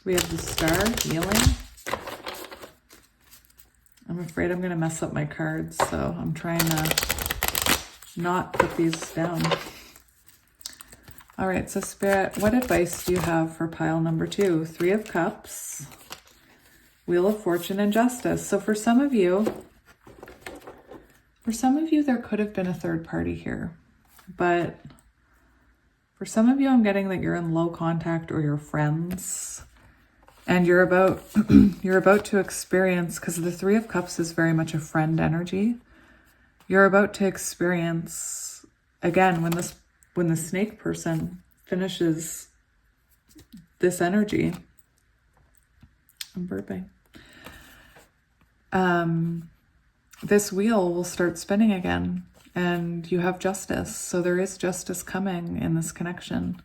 We have the Star, healing. I'm afraid I'm going to mess up my cards, so I'm trying to not put these down. All right, so Spirit, what advice do you have for pile number 2? Three of Cups, Wheel of Fortune, and Justice. So for some of you, there could have been a third party here, but for some of you, I'm getting that you're in low contact or you're friends. And you're about to experience, because the Three of Cups is very much a friend energy. You're about to experience, again, when the snake person finishes this energy. I'm burping. This wheel will start spinning again, and you have justice. So there is justice coming in this connection.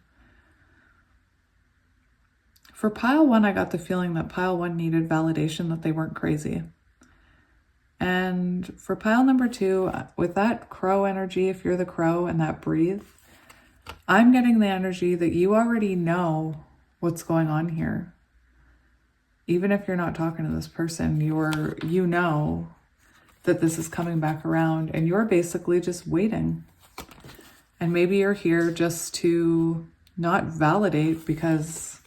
For pile 1, I got the feeling that pile 1 needed validation that they weren't crazy. And for pile number 2, with that crow energy, if you're the crow and that breathe, I'm getting the energy that you already know what's going on here. Even if you're not talking to this person, you know that this is coming back around and you're basically just waiting. And maybe you're here just to not validate because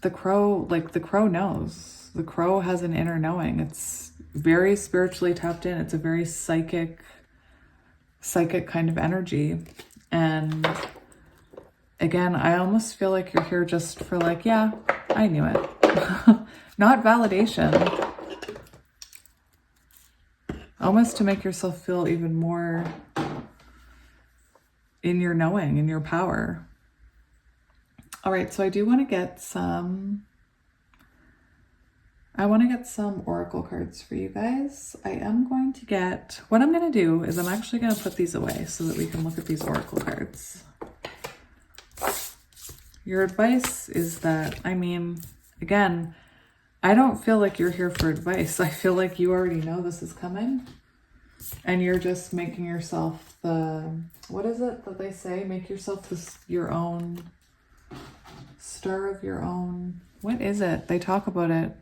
the crow knows. The crow has an inner knowing. It's very spiritually tapped in. It's a very psychic kind of energy. And again, I almost feel like you're here just for like, yeah, I knew it. Not validation. Almost to make yourself feel even more in your knowing, in your power. All right, so I do want to get some oracle cards for you guys. What I'm going to do is I'm actually going to put these away so that we can look at these oracle cards. Your advice is that, again, I don't feel like you're here for advice. I feel like you already know this is coming and you're just making yourself what is it that they say? Make yourself your own star of your own. What is it? They talk about it.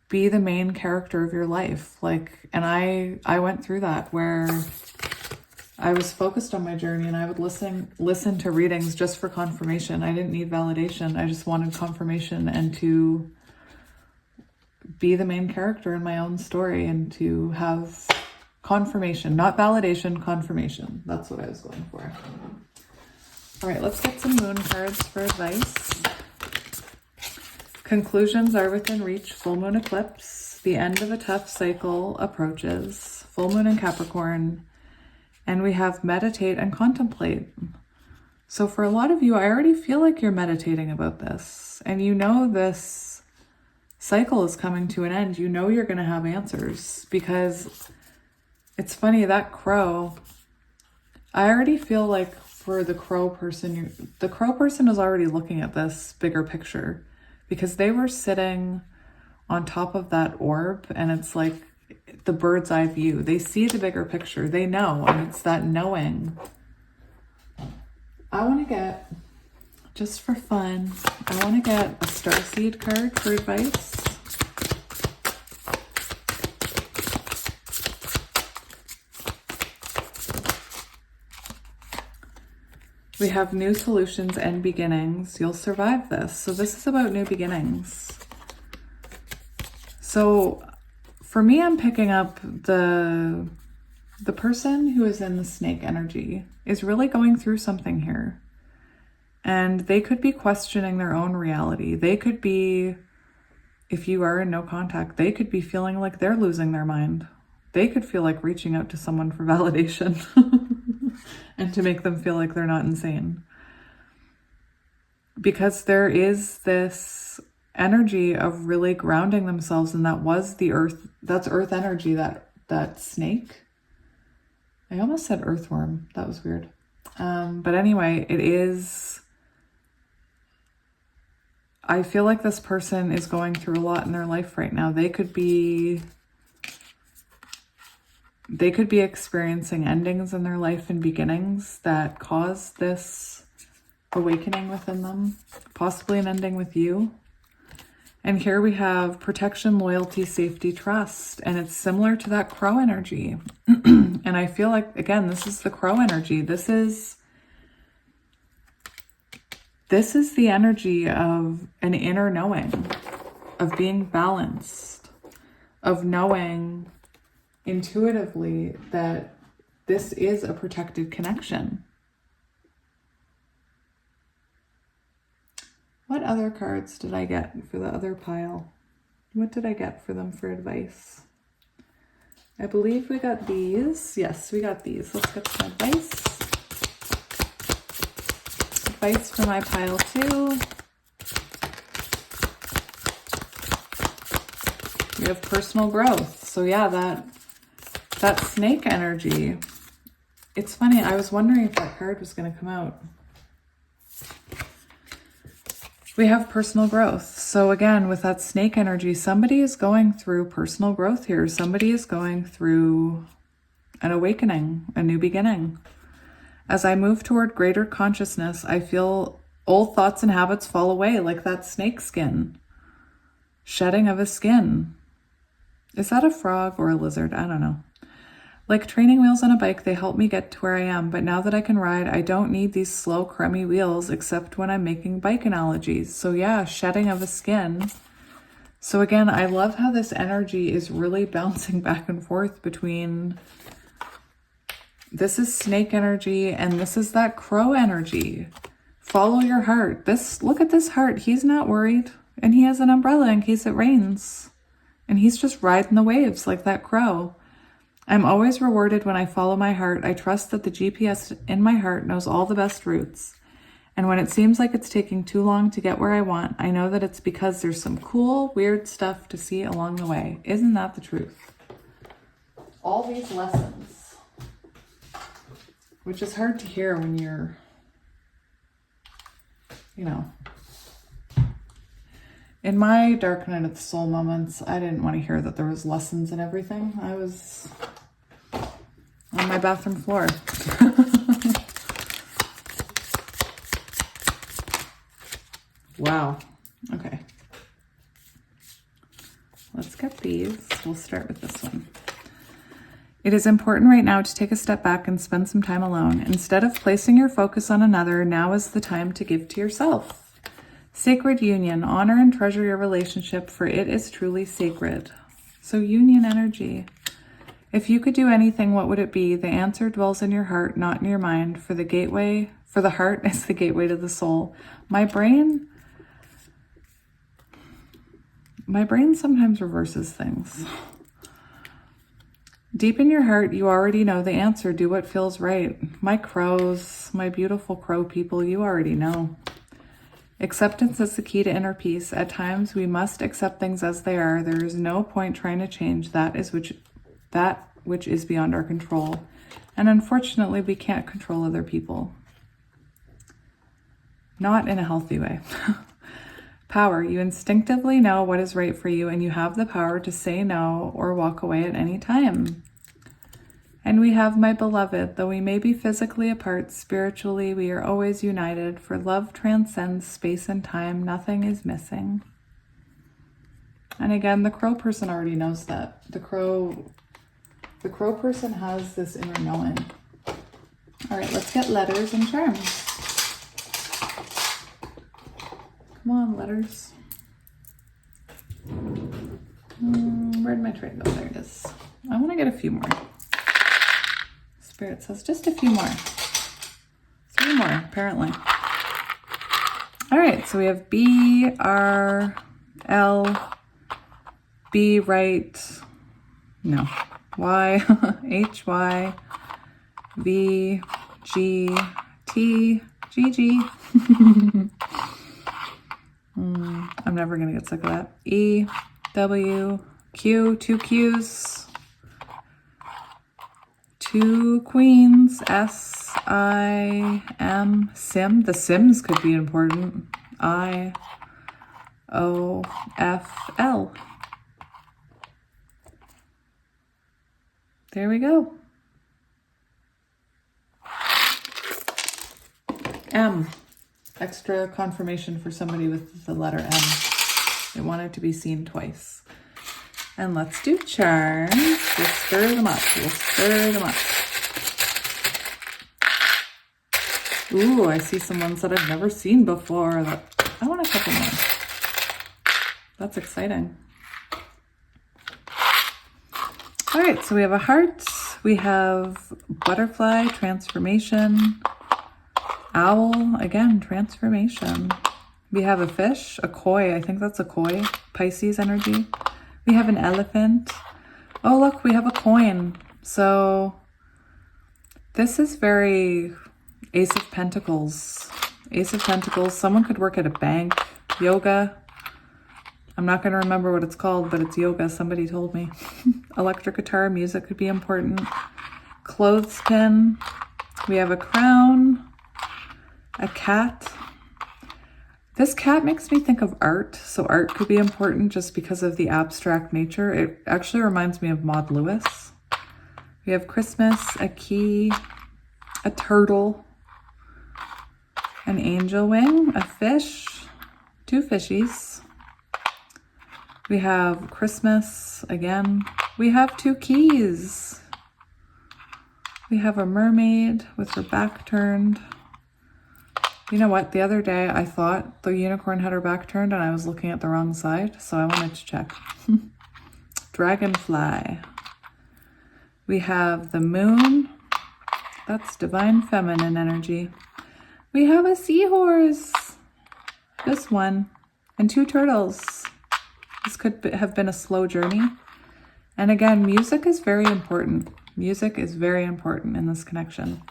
Be the main character of your life. And I went through that where I was focused on my journey and I would listen to readings just for confirmation. I didn't need validation. I just wanted confirmation and to be the main character in my own story and to have confirmation, not validation, confirmation. That's what I was going for. All right, let's get some moon cards for advice. Conclusions are within reach. Full moon eclipse. The end of a tough cycle approaches. Full moon in Capricorn. And we have meditate and contemplate. So for a lot of you, I already feel like you're meditating about this, and you know this cycle is coming to an end. You know you're going to have answers, because it's funny, that crow, I already feel like for the crow person, the crow person is already looking at this bigger picture, because they were sitting on top of that orb, and it's like the bird's eye view. They see the bigger picture. They know, and it's that knowing. I want to get, just for fun, I want to get a starseed card for advice. We have new solutions and beginnings. You'll survive this. So this is about new beginnings. So for me, I'm picking up the person who is in the snake energy is really going through something here. And they could be questioning their own reality. They could be, if you are in no contact, they could be feeling like they're losing their mind. They could feel like reaching out to someone for validation and to make them feel like they're not insane. Because there is this energy of really grounding themselves, and that was the earth, that's earth energy, that snake. I almost said earthworm. That was weird. But anyway, it is, I feel like this person is going through a lot in their life right now. They could be experiencing endings in their life and beginnings that cause this awakening within them, possibly an ending with you. And here we have protection, loyalty, safety, trust. And it's similar to that crow energy. And I feel like, again, this is the crow energy. This is the energy of an inner knowing, of being balanced, of knowing intuitively that this is a protected connection. What other cards did I get for the other pile? What did I get for them for advice? I believe we got these. Yes, we got these. Let's get some advice. Advice for my pile too. We have personal growth. So yeah, that snake energy. It's funny, I was wondering if that card was going to come out. We have personal growth. So again, with that snake energy, somebody is going through personal growth here. Somebody is going through an awakening, a new beginning. As I move toward greater consciousness, I feel old thoughts and habits fall away, like that snake skin. Shedding of a skin. Is that a frog or a lizard? I don't know. Like training wheels on a bike, they help me get to where I am, but now that I can ride, I don't need these slow, crummy wheels except when I'm making bike analogies. So yeah, shedding of a skin. So again, I love how this energy is really bouncing back and forth between, this is snake energy and this is that crow energy. Follow your heart. Look at this heart. He's not worried, and he has an umbrella in case it rains, and he's just riding the waves like that crow. I'm always rewarded when I follow my heart. I trust that the GPS in my heart knows all the best routes. And when it seems like it's taking too long to get where I want, I know that it's because there's some cool, weird stuff to see along the way. Isn't that the truth? All these lessons, which is hard to hear when you're, in my dark night of the soul moments, I didn't want to hear that there was lessons and everything. I was on my bathroom floor. Wow. Okay. Let's get these. We'll start with this one. It is important right now to take a step back and spend some time alone. Instead of placing your focus on another, now is the time to give to yourself. Sacred union. Honor and treasure your relationship, for it is truly sacred. So union energy. If you could do anything, what would it be? The answer dwells in your heart, not in your mind. For the heart is the gateway to the soul. My brain sometimes reverses things. Deep in your heart, you already know the answer. Do what feels right. My crows, my beautiful crow people, you already know. Acceptance is the key to inner peace. At times, we must accept things as they are. There is no point trying to change that which is beyond our control. And unfortunately, we can't control other people. Not in a healthy way. Power. You instinctively know what is right for you, and you have the power to say no or walk away at any time. And we have my beloved. Though we may be physically apart, spiritually we are always united, for love transcends space and time. Nothing is missing. And again, the crow person already knows that. The crow person has this inner knowing. All right, let's get letters and charms. Come on, letters. Where'd my tray go? There it is. I want to get a few more. Spirit says just a few more. 3 more, apparently. All right, so we have B, R, L, B, right, no, Y, H, Y, V, G, T, G, G. I'm never going to get sick of that. E, W, Q, 2 Qs, 2 queens, S, I, M, Sim. The Sims could be important. I, O, F, L. There we go. M. Extra confirmation for somebody with the letter M. They want it to be seen twice. And let's do charms. We'll stir them up. We'll stir them up. Ooh, I see some ones that I've never seen before. I want a couple more. That's exciting. All right, so we have a heart. We have butterfly, transformation. Owl, again, transformation. We have a fish, a koi. I think that's a koi. Pisces energy. We have an elephant. Oh, look, we have a coin. So this is very Ace of Pentacles. Ace of Pentacles. Someone could work at a bank. Yoga. I'm not going to remember what it's called, but it's yoga. Somebody told me. Electric guitar, music could be important. Clothespin. We have a crown. A cat. This cat makes me think of art. So art could be important just because of the abstract nature. It actually reminds me of Maud Lewis. We have Christmas, a key, a turtle, an angel wing, a fish, 2 fishies. We have Christmas again. We have 2 keys. We have a mermaid with her back turned. You know what? The other day I thought the unicorn had her back turned and I was looking at the wrong side, so I wanted to check. Dragonfly. We have the moon. That's divine feminine energy. We have a seahorse. This one. And 2 turtles. This could have been a slow journey. And again, music is very important. Music is very important in this connection.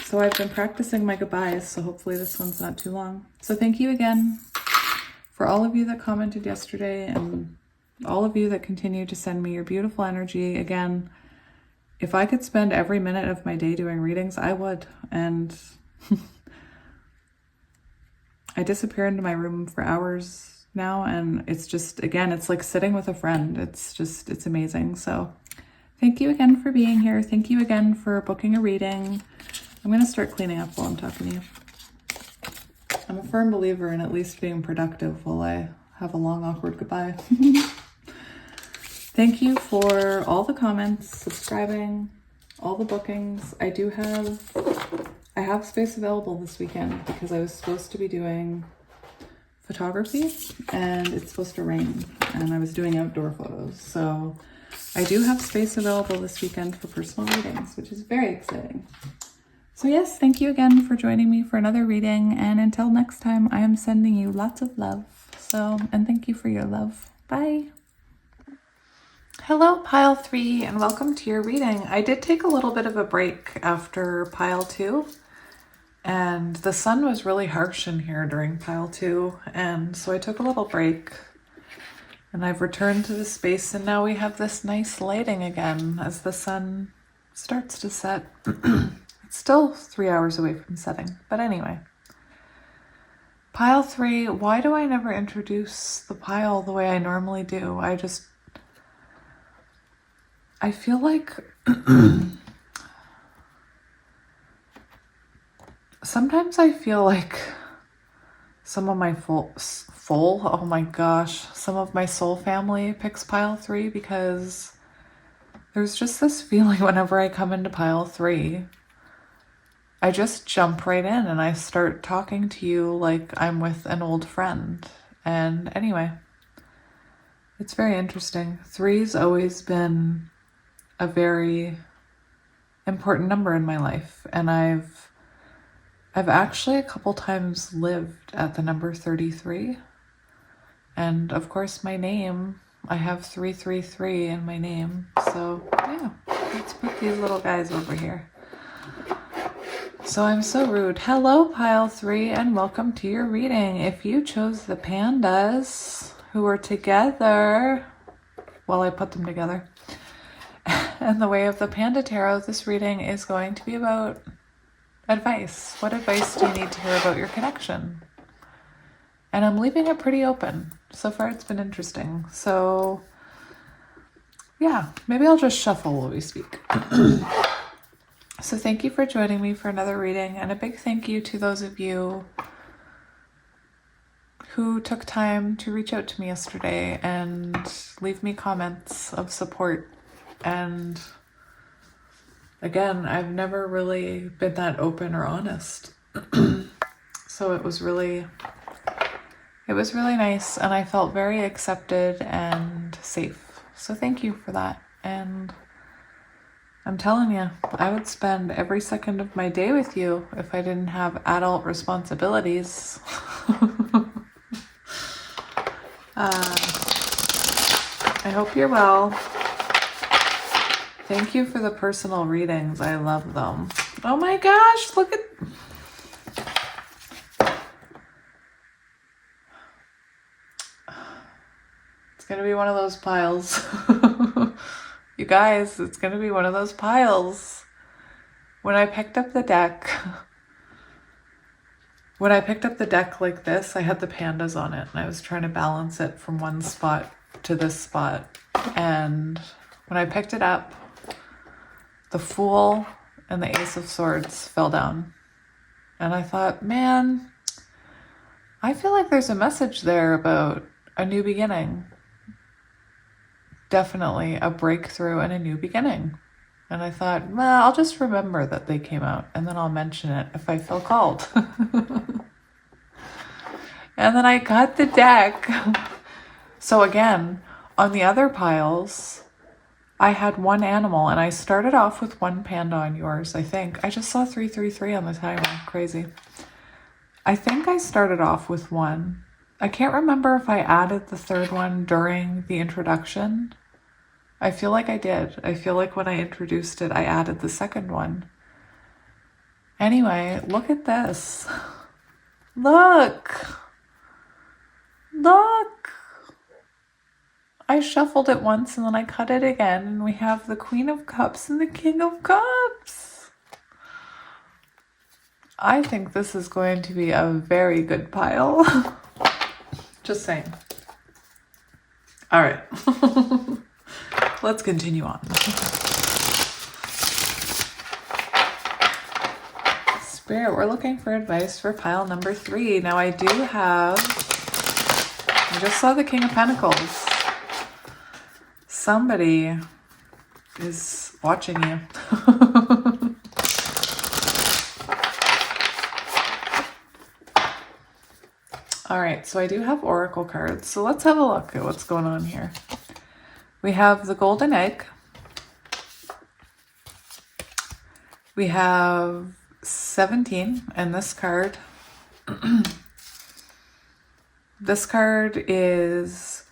So I've been practicing my goodbyes, so hopefully this one's not too long. So thank you again for all of you that commented yesterday and all of you that continue to send me your beautiful energy. Again, if I could spend every minute of my day doing readings, I would. And I disappear into my room for hours now, and it's just, again, it's like sitting with a friend. It's amazing. So thank you again for being here. Thank you again for booking a reading. I'm going to start cleaning up while I'm talking to you. I'm a firm believer in at least being productive while I have a long, awkward goodbye. Thank you for all the comments, subscribing, all the bookings. I have space available this weekend because I was supposed to be doing photography and it's supposed to rain and I was doing outdoor photos. So I do have space available this weekend for personal readings, which is very exciting. So yes, thank you again for joining me for another reading. And until next time, I am sending you lots of love. And thank you for your love. Bye. Hello, pile 3, and welcome to your reading. I did take a little bit of a break after pile 2, and the sun was really harsh in here during pile 2, and so I took a little break, and I've returned to the space, and now we have this nice lighting again as the sun starts to set. It's still 3 hours away from setting, but anyway. Pile 3, why do I never introduce the pile the way I normally do? I feel like sometimes I feel like some of my oh my gosh, some of my soul family picks pile 3 because there's just this feeling whenever I come into pile 3, I just jump right in and I start talking to you like I'm with an old friend. And anyway, it's very interesting. 3's always been a very important number in my life, and I've actually a couple times lived at the number 33, and of course my name, I have 333 in my name, so yeah, let's put these little guys over here. So I'm so rude. Hello, pile 3, and welcome to your reading. If you chose the pandas who were together, well, I put them together, and the way of the Panda Tarot, this reading is going to be about advice. What advice do you need to hear about your connection? And I'm leaving it pretty open. So far it's been interesting. So yeah, maybe I'll just shuffle while we speak. So thank you for joining me for another reading, and a big thank you to those of you who took time to reach out to me yesterday and leave me comments of support. And again, I've never really been that open or honest. So it was really nice, and I felt very accepted and safe. So thank you for that. And I'm telling you, I would spend every second of my day with you if I didn't have adult responsibilities. I hope you're well. Thank you for the personal readings. I love them. Oh my gosh, look at... It's going to be one of those piles. You guys, it's going to be one of those piles. When I picked up the deck like this, I had the pandas on it, and I was trying to balance it from one spot to this spot. And when I picked it up, the Fool and the Ace of Swords fell down. And I thought, man, I feel like there's a message there about a new beginning. Definitely a breakthrough and a new beginning. And I thought, well, I'll just remember that they came out, and then I'll mention it if I feel called. And then I got the deck. So again, on the other piles, I had one animal, and I started off with one panda on yours, I think. I just saw 333 on the timer. Crazy. I think I started off with one. I can't remember if I added the third one during the introduction. I feel like I did. I feel like when I introduced it, I added the second one. Anyway, look at this. Look. Look. I shuffled it once and then I cut it again, and we have the Queen of Cups and the King of Cups. I think this is going to be a very good pile. Just saying. All right. Let's continue on. Spirit, we're looking for advice for pile number 3. Now I just saw the King of Pentacles. Somebody is watching you. All right, so I do have oracle cards. So let's have a look at what's going on here. We have the golden egg. We have 17 and this card. This card is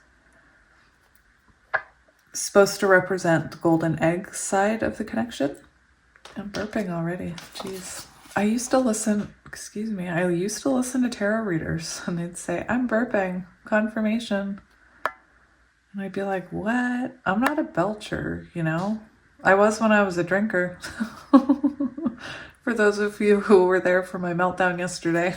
supposed to represent the golden egg side of the connection. I'm burping already. Jeez. I used to listen to tarot readers and they'd say, I'm burping, confirmation. And I'd be like, what? I'm not a belcher, you know? I was when I was a drinker. For those of you who were there for my meltdown yesterday.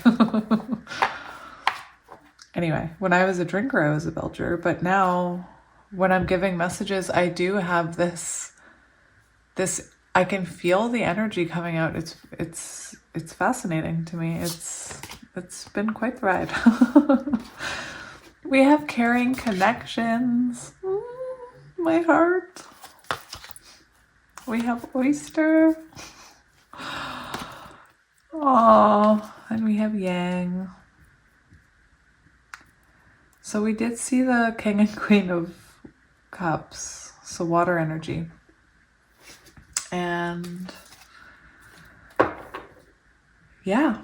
Anyway, when I was a drinker, I was a belcher. But now, when I'm giving messages, I do have this, I can feel the energy coming out. It's fascinating to me. It's been quite the ride. We have caring connections. My heart. We have oyster. Oh, and we have yang. So we did see the King and Queen of Cups, so water energy. And yeah,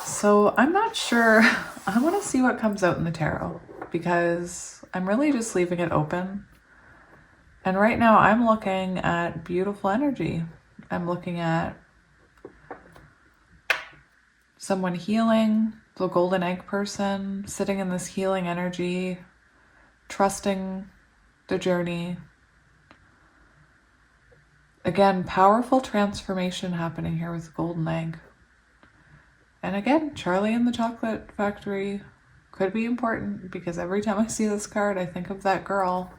so I'm not sure. I want to see what comes out in the tarot because I'm really just leaving it open. And right now I'm looking at beautiful energy. I'm looking at someone healing, the golden egg person, sitting in this healing energy, trusting the journey. Again, powerful transformation happening here with the golden egg. And again, Charlie and the Chocolate Factory could be important because every time I see this card, I think of that girl.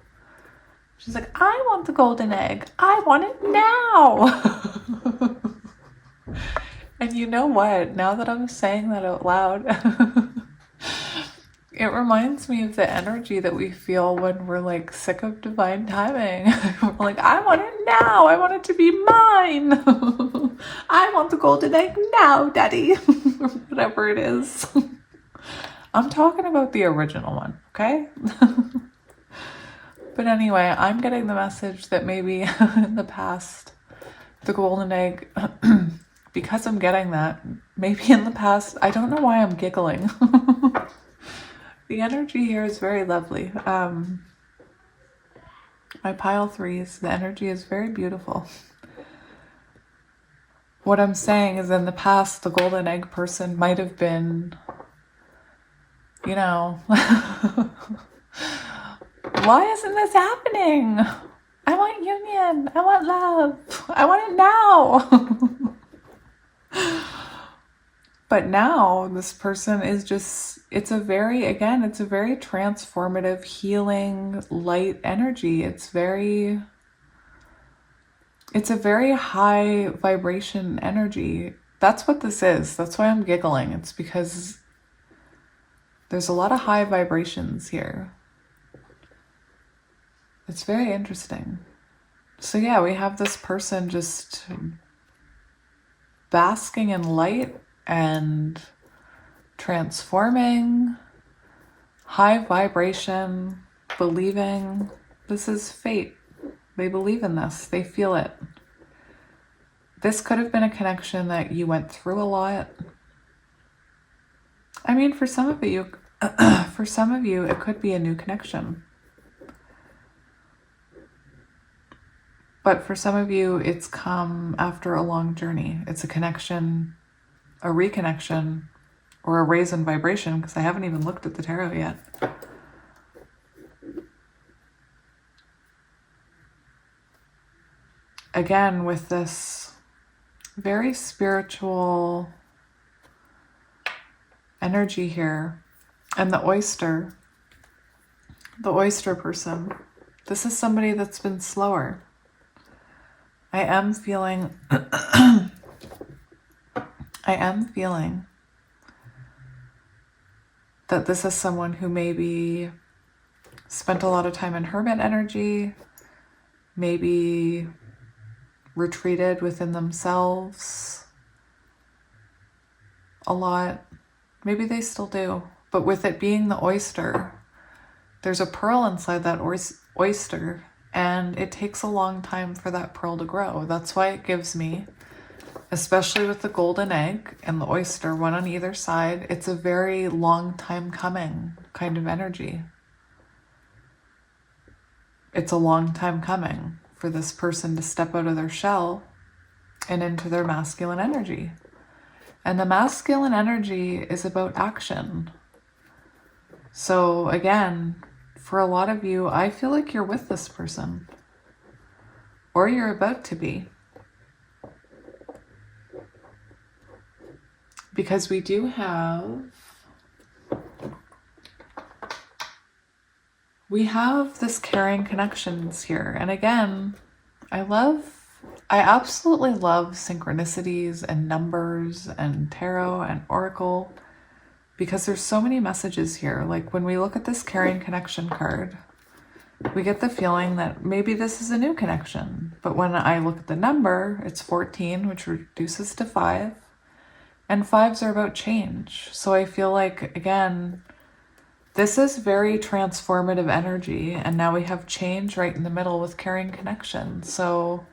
She's like, I want the golden egg. I want it now. And you know what? Now that I'm saying that out loud, it reminds me of the energy that we feel when we're like sick of divine timing. We're like, I want it now. I want it to be mine. I want the golden egg now, daddy. Or whatever it is. I'm talking about the original one, okay? But anyway, I'm getting the message that maybe in the past, the golden egg, because I'm getting that, maybe in the past, I don't know why I'm giggling. The energy here is very lovely. My pile threes, the energy is very beautiful. What I'm saying is in the past, the golden egg person might have been, you know, why isn't this happening? I want union. I want love. I want it now. But now this person is just, it's a very transformative, healing, light energy. It's a very high vibration energy. That's what this is. That's why I'm giggling. It's because there's a lot of high vibrations here. It's very interesting. So yeah, we have this person just basking in light and transforming, high vibration, believing. This is fate. They believe in this. They feel it. This could have been a connection that you went through a lot. I mean, for some of you, it could be a new connection. But for some of you, it's come after a long journey. It's a connection, a reconnection, or a raise in vibration, because I haven't even looked at the tarot yet. Again, with this very spiritual energy here, and the oyster person, this is somebody that's been slower. I am feeling that this is someone who maybe spent a lot of time in hermit energy, maybe retreated within themselves a lot. Maybe they still do. But with it being the oyster, there's a pearl inside that oyster, and it takes a long time for that pearl to grow. That's why it gives me, especially with the golden egg and the oyster, one on either side, it's a very long time coming kind of energy. it's a long time coming for this person to step out of their shell and into their masculine energy. And the masculine energy is about action. So again, for a lot of you, I feel like you're with this person, or you're about to be. Because we have this caring connections here. And again, I absolutely love synchronicities and numbers and tarot and oracle, because there's so many messages here. Like when we look at this caring connection card, we get the feeling that maybe this is a new connection. But when I look at the number, it's 14, which reduces to 5. And 5s are about change. So I feel like, again, this is very transformative energy. And now we have change right in the middle with caring connection. So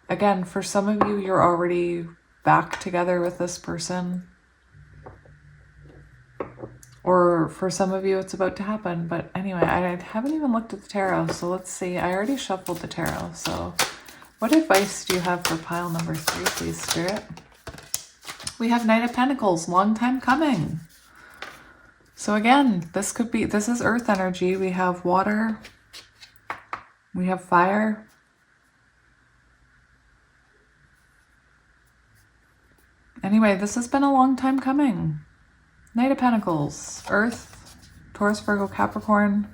again, for some of you, you're already back together with this person. Or for some of you, it's about to happen. But anyway, I haven't even looked at the tarot. So let's see. I already shuffled the tarot. So what advice do you have for pile number 3, please, Spirit? We have Knight of Pentacles, long time coming. So again, this is earth energy. We have water. We have fire. Anyway, this has been a long time coming. Knight of Pentacles, Earth, Taurus, Virgo, Capricorn.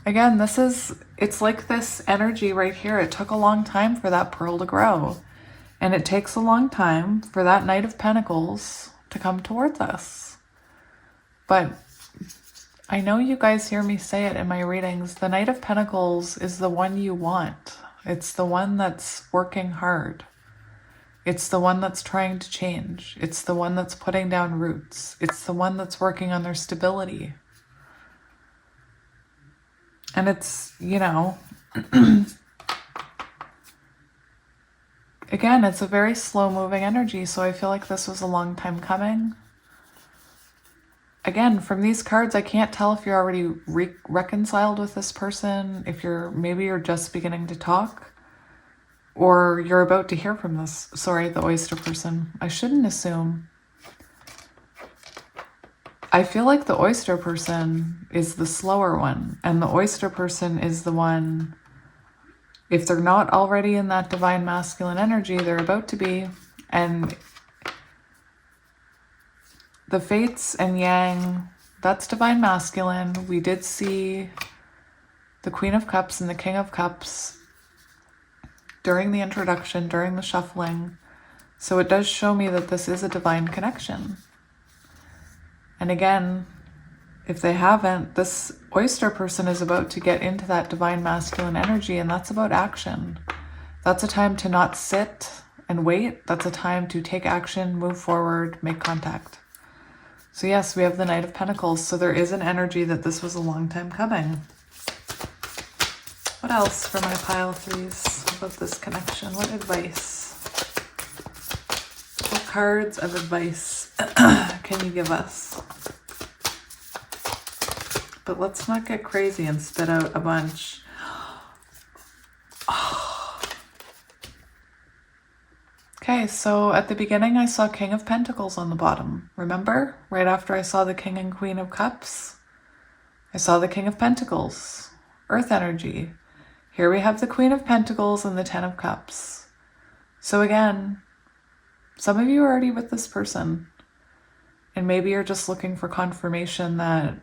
Again, it's like this energy right here. It took a long time for that pearl to grow. And it takes a long time for that Knight of Pentacles to come towards us. But I know you guys hear me say it in my readings. The Knight of Pentacles is the one you want. It's the one that's working hard. It's the one that's trying to change. It's the one that's putting down roots. It's the one that's working on their stability. And it's, again, it's a very slow-moving energy, so I feel like this was a long time coming. Again, from these cards, I can't tell if you're already reconciled with this person, if maybe you're just beginning to talk, or you're about to hear from the oyster person. I shouldn't assume. I feel like the oyster person is the slower one, and the oyster person is the one, if they're not already in that divine masculine energy, they're about to be. And the fates and yang, that's divine masculine. We did see the Queen of Cups and the King of Cups during the introduction, during the shuffling. So it does show me that this is a divine connection. And again, if they haven't, this oyster person is about to get into that divine masculine energy, and that's about action. That's a time to not sit and wait. That's a time to take action, move forward, make contact. So yes, we have the Knight of Pentacles. So there is an energy that this was a long time coming. What else for my pile threes about this connection? What advice? What cards of advice can you give us? But let's not get crazy and spit out a bunch. Okay, so at the beginning I saw King of Pentacles on the bottom. Remember? Right after I saw the King and Queen of Cups, I saw the King of Pentacles. Earth energy. Here we have the Queen of Pentacles and the Ten of Cups. So again, some of you are already with this person. And maybe you're just looking for confirmation that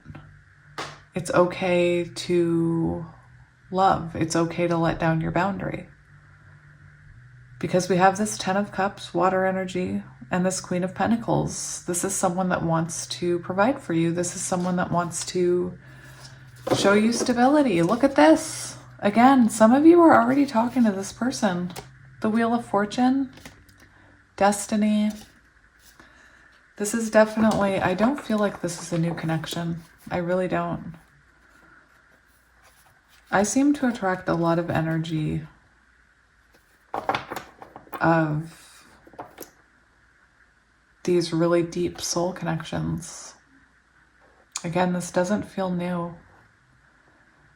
it's okay to love. It's okay to let down your boundary. Because we have this Ten of Cups, water energy, and this Queen of Pentacles. This is someone that wants to provide for you. This is someone that wants to show you stability. Look at this. Again, some of you are already talking to this person. The Wheel of Fortune, Destiny. This is definitely, I don't feel like this is a new connection. I really don't. I seem to attract a lot of energy of these really deep soul connections. Again, this doesn't feel new.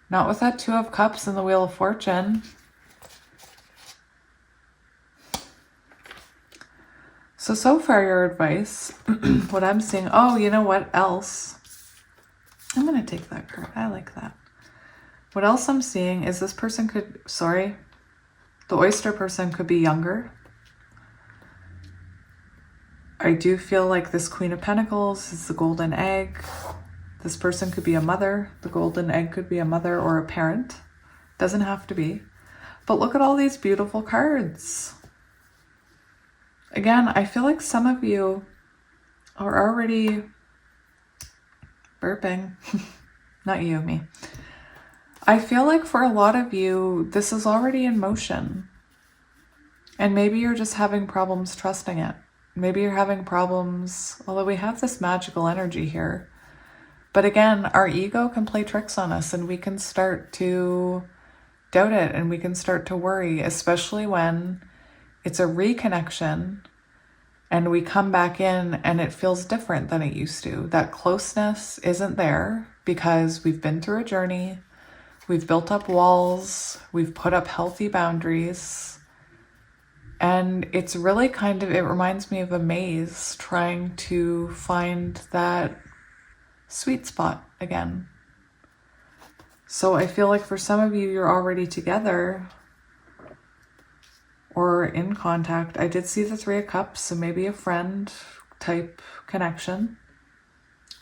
Not with that Two of Cups and the Wheel of Fortune. So far your advice, what I'm seeing, oh, you know what else? I'm going to take that card. I like that. What else I'm seeing is this person could, the oyster person could be younger. I do feel like this Queen of Pentacles is the golden egg. This person could be a mother. The golden egg could be a mother or a parent. Doesn't have to be. But look at all these beautiful cards. Again, I feel like some of you are already burping. Not you, me. I feel like for a lot of you, this is already in motion. And maybe you're just having problems trusting it. Maybe you're having problems, although we have this magical energy here. But again, our ego can play tricks on us and we can start to doubt it and we can start to worry, especially when it's a reconnection and we come back in and it feels different than it used to. That closeness isn't there because we've been through a journey. We've built up walls. We've put up healthy boundaries. And it's really kind of, it reminds me of a maze trying to find that sweet spot again. So I feel like for some of you, you're already together or in contact. I did see the Three of Cups, so maybe a friend type connection.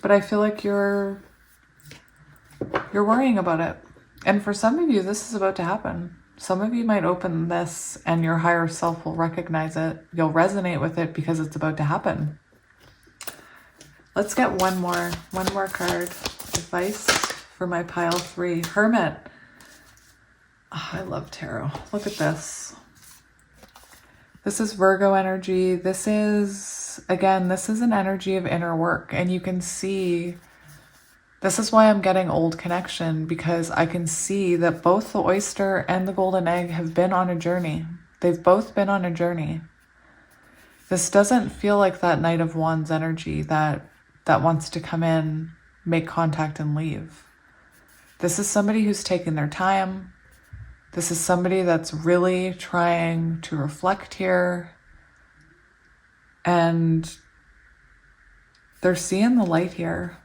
But I feel like you're worrying about it. And for some of you, this is about to happen. Some of you might open this and your higher self will recognize it. You'll resonate with it because it's about to happen. Let's get one more card. Advice for my pile 3. Hermit. Oh, I love tarot. Look at this. This is Virgo energy. This is an energy of inner work. And you can see, this is why I'm getting old connection, because I can see that both the oyster and the golden egg have been on a journey. They've both been on a journey. This doesn't feel like that Knight of Wands energy that wants to come in, make contact and leave. This is somebody who's taking their time. This is somebody that's really trying to reflect here. And they're seeing the light here.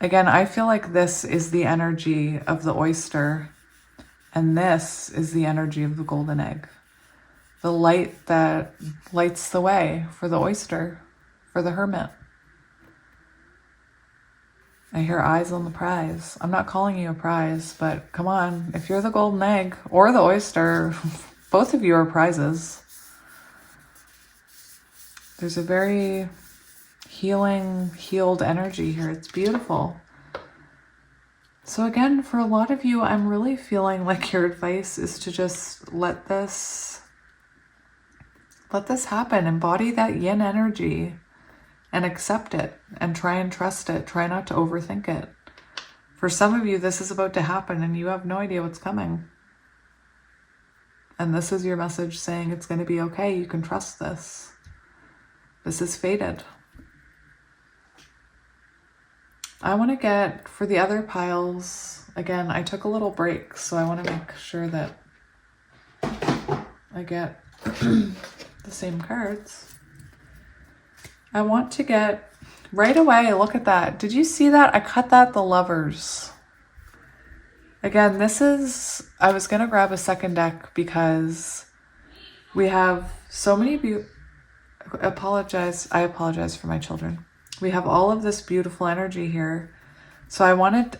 Again, I feel like this is the energy of the oyster, and this is the energy of the golden egg. The light that lights the way for the oyster, for the hermit. I hear eyes on the prize. I'm not calling you a prize, but come on. If you're the golden egg or the oyster, both of you are prizes. There's a very healed energy here. It's beautiful. So again, for a lot of you, I'm really feeling like your advice is to just let this happen. Embody that yin energy and accept it and try and trust it. Try not to overthink it. For some of you, this is about to happen and you have no idea what's coming. And this is your message saying it's going to be okay. You can trust this. This is fated. I want to get, for the other piles, again, I took a little break, so I want to make sure that I get the same cards. I want to get, right away, look at that. Did you see that? I cut that, the Lovers. Again, this is, I was going to grab a second deck because we have so many I apologize for my children. We have all of this beautiful energy here. So I wanted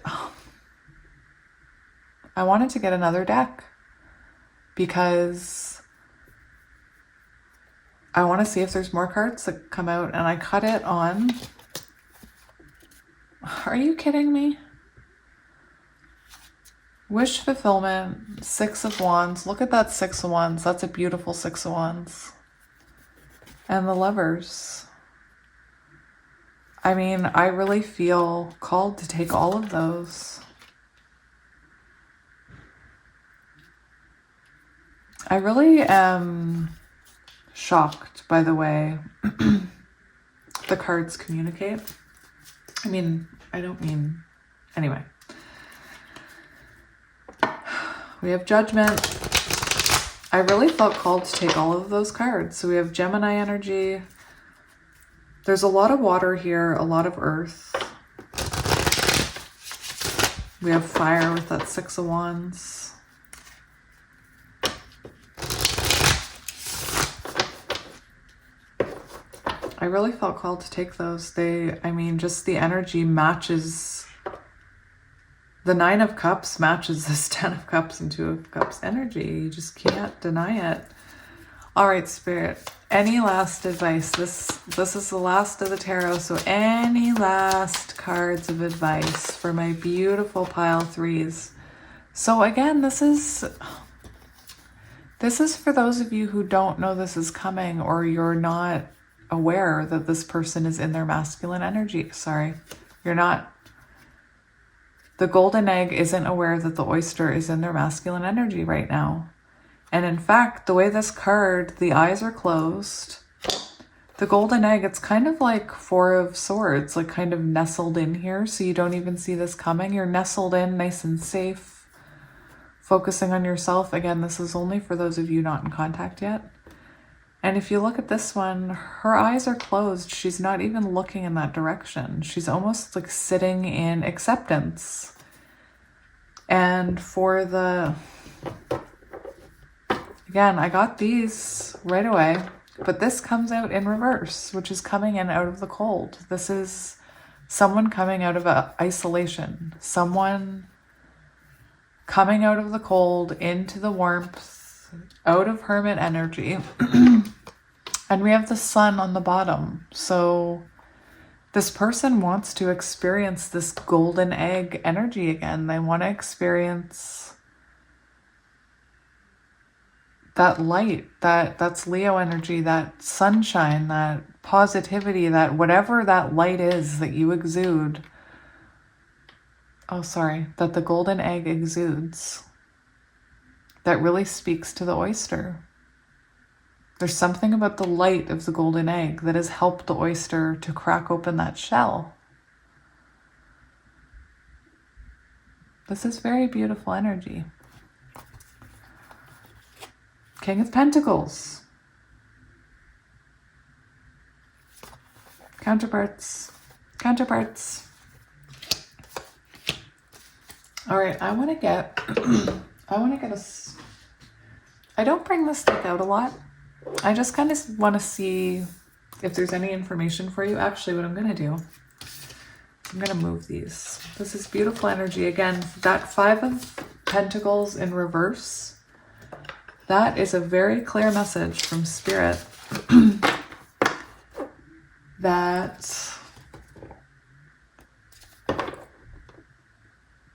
to get another deck because I want to see if there's more cards that come out, and I cut it on. Are you kidding me? Wish fulfillment, 6 of Wands. Look at that 6 of Wands. That's a beautiful 6 of Wands. And the Lovers. I mean, I really feel called to take all of those. I really am shocked by the way the cards communicate. I mean, I don't mean... Anyway. We have Judgment. I really felt called to take all of those cards. So we have Gemini energy. There's a lot of water here, a lot of earth. We have fire with that Six of Wands. I really felt called to take those. I mean, just the energy matches. The Nine of Cups matches this Ten of Cups and Two of Cups energy. You just can't deny it. All right, Spirit. Any last advice? This is the last of the tarot. So any last cards of advice for my beautiful pile threes? So again, this is for those of you who don't know this is coming, or you're not aware that this person is in their masculine energy. Sorry, you're not. The golden egg isn't aware that the oyster is in their masculine energy right now. And in fact, the way this card, the eyes are closed. The golden egg, it's kind of like Four of Swords, like kind of nestled in here. So you don't even see this coming. You're nestled in, nice and safe, focusing on yourself. Again, this is only for those of you not in contact yet. And if you look at this one, her eyes are closed. She's not even looking in that direction. She's almost like sitting in acceptance. And for the... Again, I got these right away, but this comes out in reverse, which is coming in out of the cold. This is someone coming out of isolation, someone coming out of the cold into the warmth, out of hermit energy. And we have the sun on the bottom. So this person wants to experience this golden egg energy again. They want to experience that light, that's Leo energy, that sunshine, that positivity, that whatever that light is that you exude. Oh, sorry, that the golden egg exudes. That really speaks to the oyster. There's something about the light of the golden egg that has helped the oyster to crack open that shell. This is very beautiful energy. King of Pentacles. Counterparts. Counterparts. All right, I want to get I don't bring this deck out a lot. I just kind of want to see if there's any information for you. Actually, what I'm going to do, I'm going to move these. This is beautiful energy. Again, that Five of Pentacles in reverse. That is a very clear message from Spirit that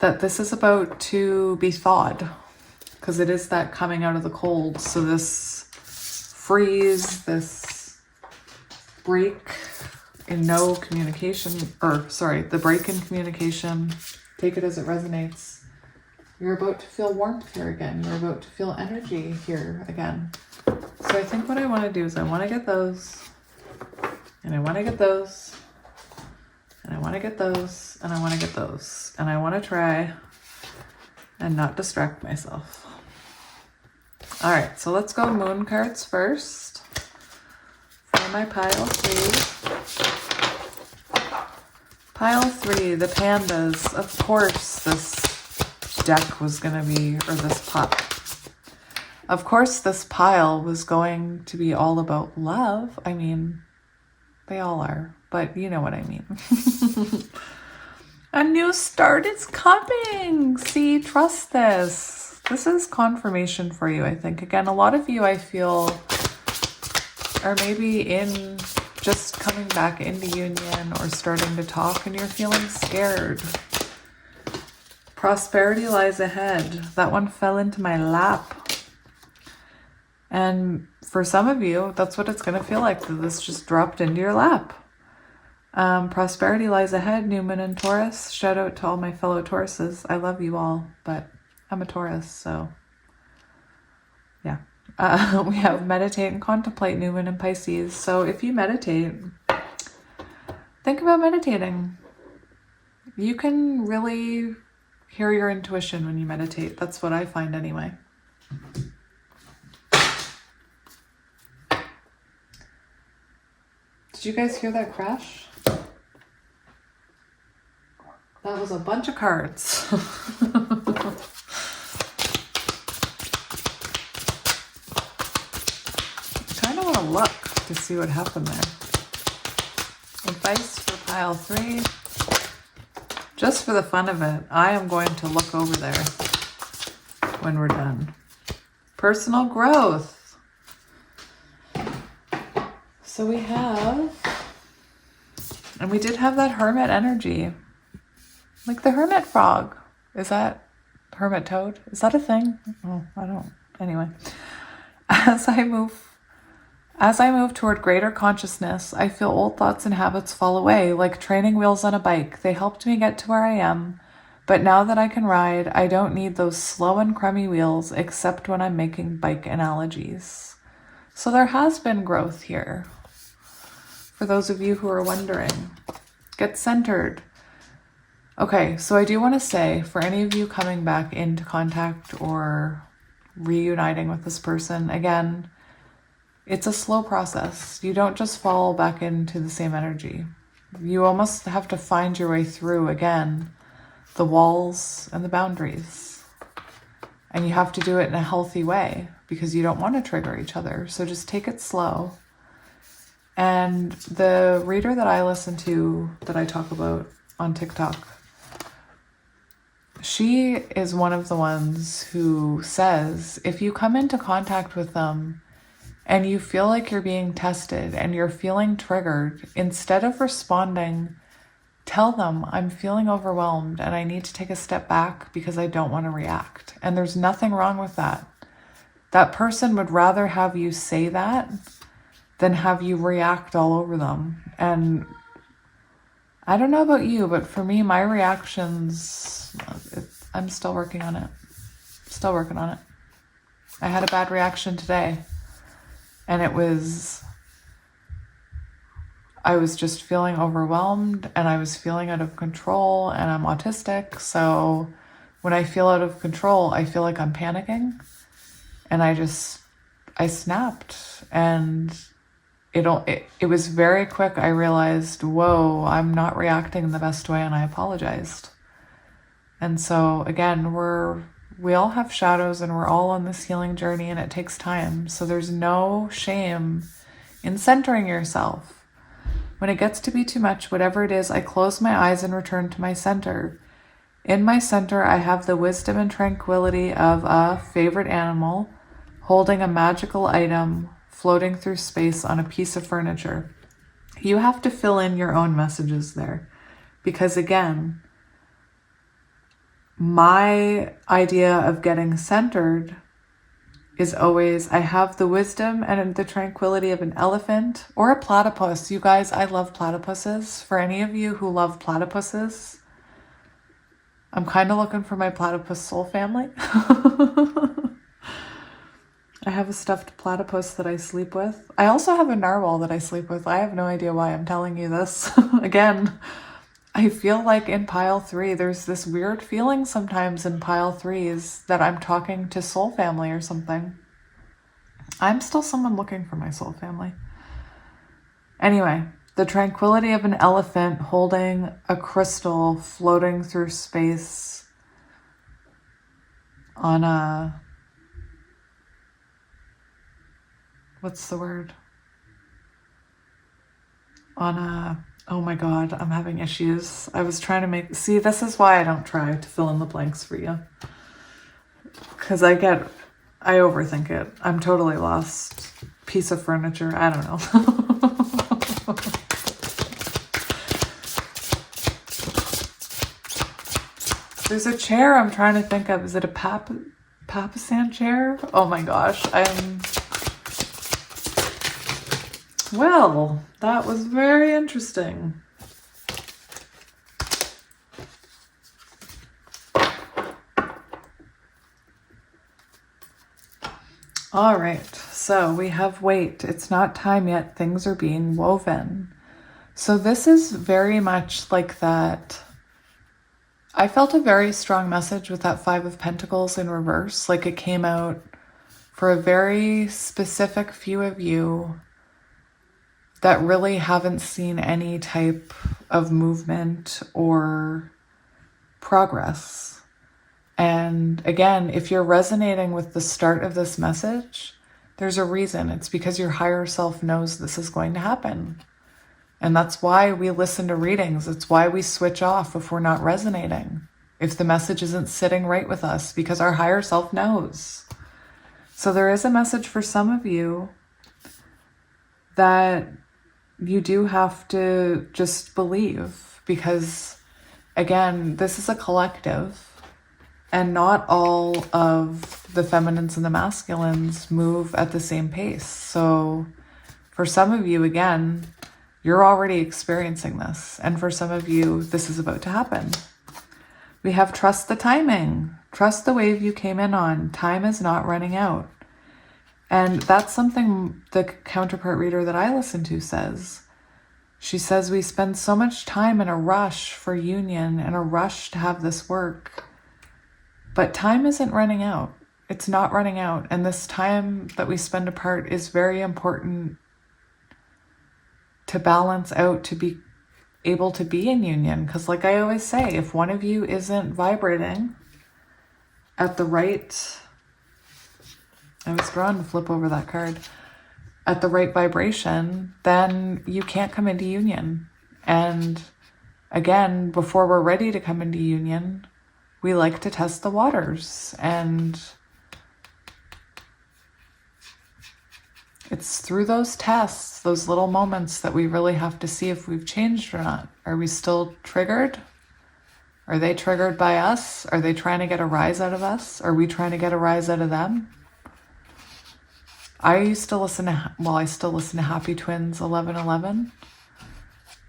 this is about to be thawed, because it is that coming out of the cold. So this freeze, this break in no communication, or sorry, the break in communication, take it as it resonates. You're about to feel warmth here again. You're about to feel energy here again. So I think what I want to do is I want to get those, and I want to get those, and I want to get those, and I want to get those. And I want to try and not distract myself. All right, so let's go moon cards first for my pile three. Pile three, the pandas. Of course, this deck was going to be, or this pot. Of course, this pile was going to be all about love. I mean, they all are, but you know what I mean. A new start is coming. See, trust this. This is confirmation for you, I think. Again, a lot of you, I feel, are maybe in just coming back into union or starting to talk, and you're feeling scared. Prosperity lies ahead. That one fell into my lap. And for some of you, that's what it's going to feel like, that this just dropped into your lap. Prosperity lies ahead, New Moon and Taurus. Shout out to all my fellow Tauruses. I love you all, but I'm a Taurus, so yeah. We have meditate and contemplate, New Moon and Pisces. So if you meditate, think about meditating. You can really Hear your intuition when you meditate. That's what I find anyway. Did you guys hear that crash? That was a bunch of cards. I kind of want to look to see what happened there. Advice for pile 3. Just for the fun of it, I am going to look over there when we're done. Personal growth. So we have, and we did have that hermit energy. Like the hermit frog. Is that hermit toad? Is that a thing? Oh, I don't. Anyway, as I move toward greater consciousness, I feel old thoughts and habits fall away, like training wheels on a bike. They helped me get to where I am, but now that I can ride, I don't need those slow and crummy wheels except when I'm making bike analogies. So there has been growth here. For those of you who are wondering, get centered. Okay, so I do want to say, for any of you coming back into contact or reuniting with this person, again, it's a slow process. You don't just fall back into the same energy. You almost have to find your way through, again, the walls and the boundaries. And you have to do it in a healthy way because you don't want to trigger each other. So just take it slow. And the reader that I listen to, that I talk about on TikTok, she is one of the ones who says, if you come into contact with them and you feel like you're being tested and you're feeling triggered, instead of responding, tell them, I'm feeling overwhelmed and I need to take a step back because I don't want to react. And there's nothing wrong with that. That person would rather have you say that than have you react all over them. And I don't know about you, but for me, my reactions, I'm still working on it. Still working on it. I had a bad reaction today. And I was just feeling overwhelmed and I was feeling out of control, and I'm autistic. So when I feel out of control, I feel like I'm panicking, and I snapped, and it was very quick. I realized, whoa, I'm not reacting in the best way, and I apologized. And so again, we all have shadows and we're all on this healing journey, and it takes time. So there's no shame in centering yourself. When it gets to be too much, whatever it is, I close my eyes and return to my center. In my center, I have the wisdom and tranquility of a favorite animal holding a magical item floating through space on a piece of furniture. You have to fill in your own messages there. Because again, my idea of getting centered is always, I have the wisdom and the tranquility of an elephant or a platypus. You guys, I love platypuses. For any of you who love platypuses, I'm kind of looking for my platypus soul family. I have a stuffed platypus that I sleep with. I also have a narwhal that I sleep with. I have no idea why I'm telling you this. Again, I feel like in pile 3, there's this weird feeling sometimes in pile 3s that I'm talking to soul family or something. I'm still someone looking for my soul family. Anyway, the tranquility of an elephant holding a crystal floating through space on a, what's the word? On a, oh my God, I'm having issues. I was trying to see, this is why I don't try to fill in the blanks for you. Because I overthink it. I'm totally lost. Piece of furniture, I don't know. There's a chair I'm trying to think of. Is it a Papasan chair? Oh my gosh, well, that was very interesting. All right, so we have wait. It's not time yet. Things are being woven. So this is very much like that I felt a very strong message with that Five of Pentacles in reverse. Like it came out for a very specific few of you that really haven't seen any type of movement or progress. And again, if you're resonating with the start of this message, there's a reason. It's because your higher self knows this is going to happen. And that's why we listen to readings. It's why we switch off if we're not resonating, if the message isn't sitting right with us, because our higher self knows. So there is a message for some of you that you do have to just believe, because again, this is a collective and not all of the feminines and the masculines move at the same pace. So for some of you, again, you're already experiencing this. And for some of you, this is about to happen. We have trust the timing. Trust the wave you came in on. Time is not running out. And that's something the counterpart reader that I listen to says. She says we spend so much time in a rush for union and a rush to have this work. But time isn't running out. It's not running out. And this time that we spend apart is very important to balance out, to be able to be in union. Because like I always say, if one of you isn't vibrating at the right, I was drawn to flip over that card, at the right vibration, then you can't come into union. And again, before we're ready to come into union, we like to test the waters. And it's through those tests, those little moments, that we really have to see if we've changed or not. Are we still triggered? Are they triggered by us? Are they trying to get a rise out of us? Are we trying to get a rise out of them? I used to listen to, well, I still listen to Happy Twins 1111.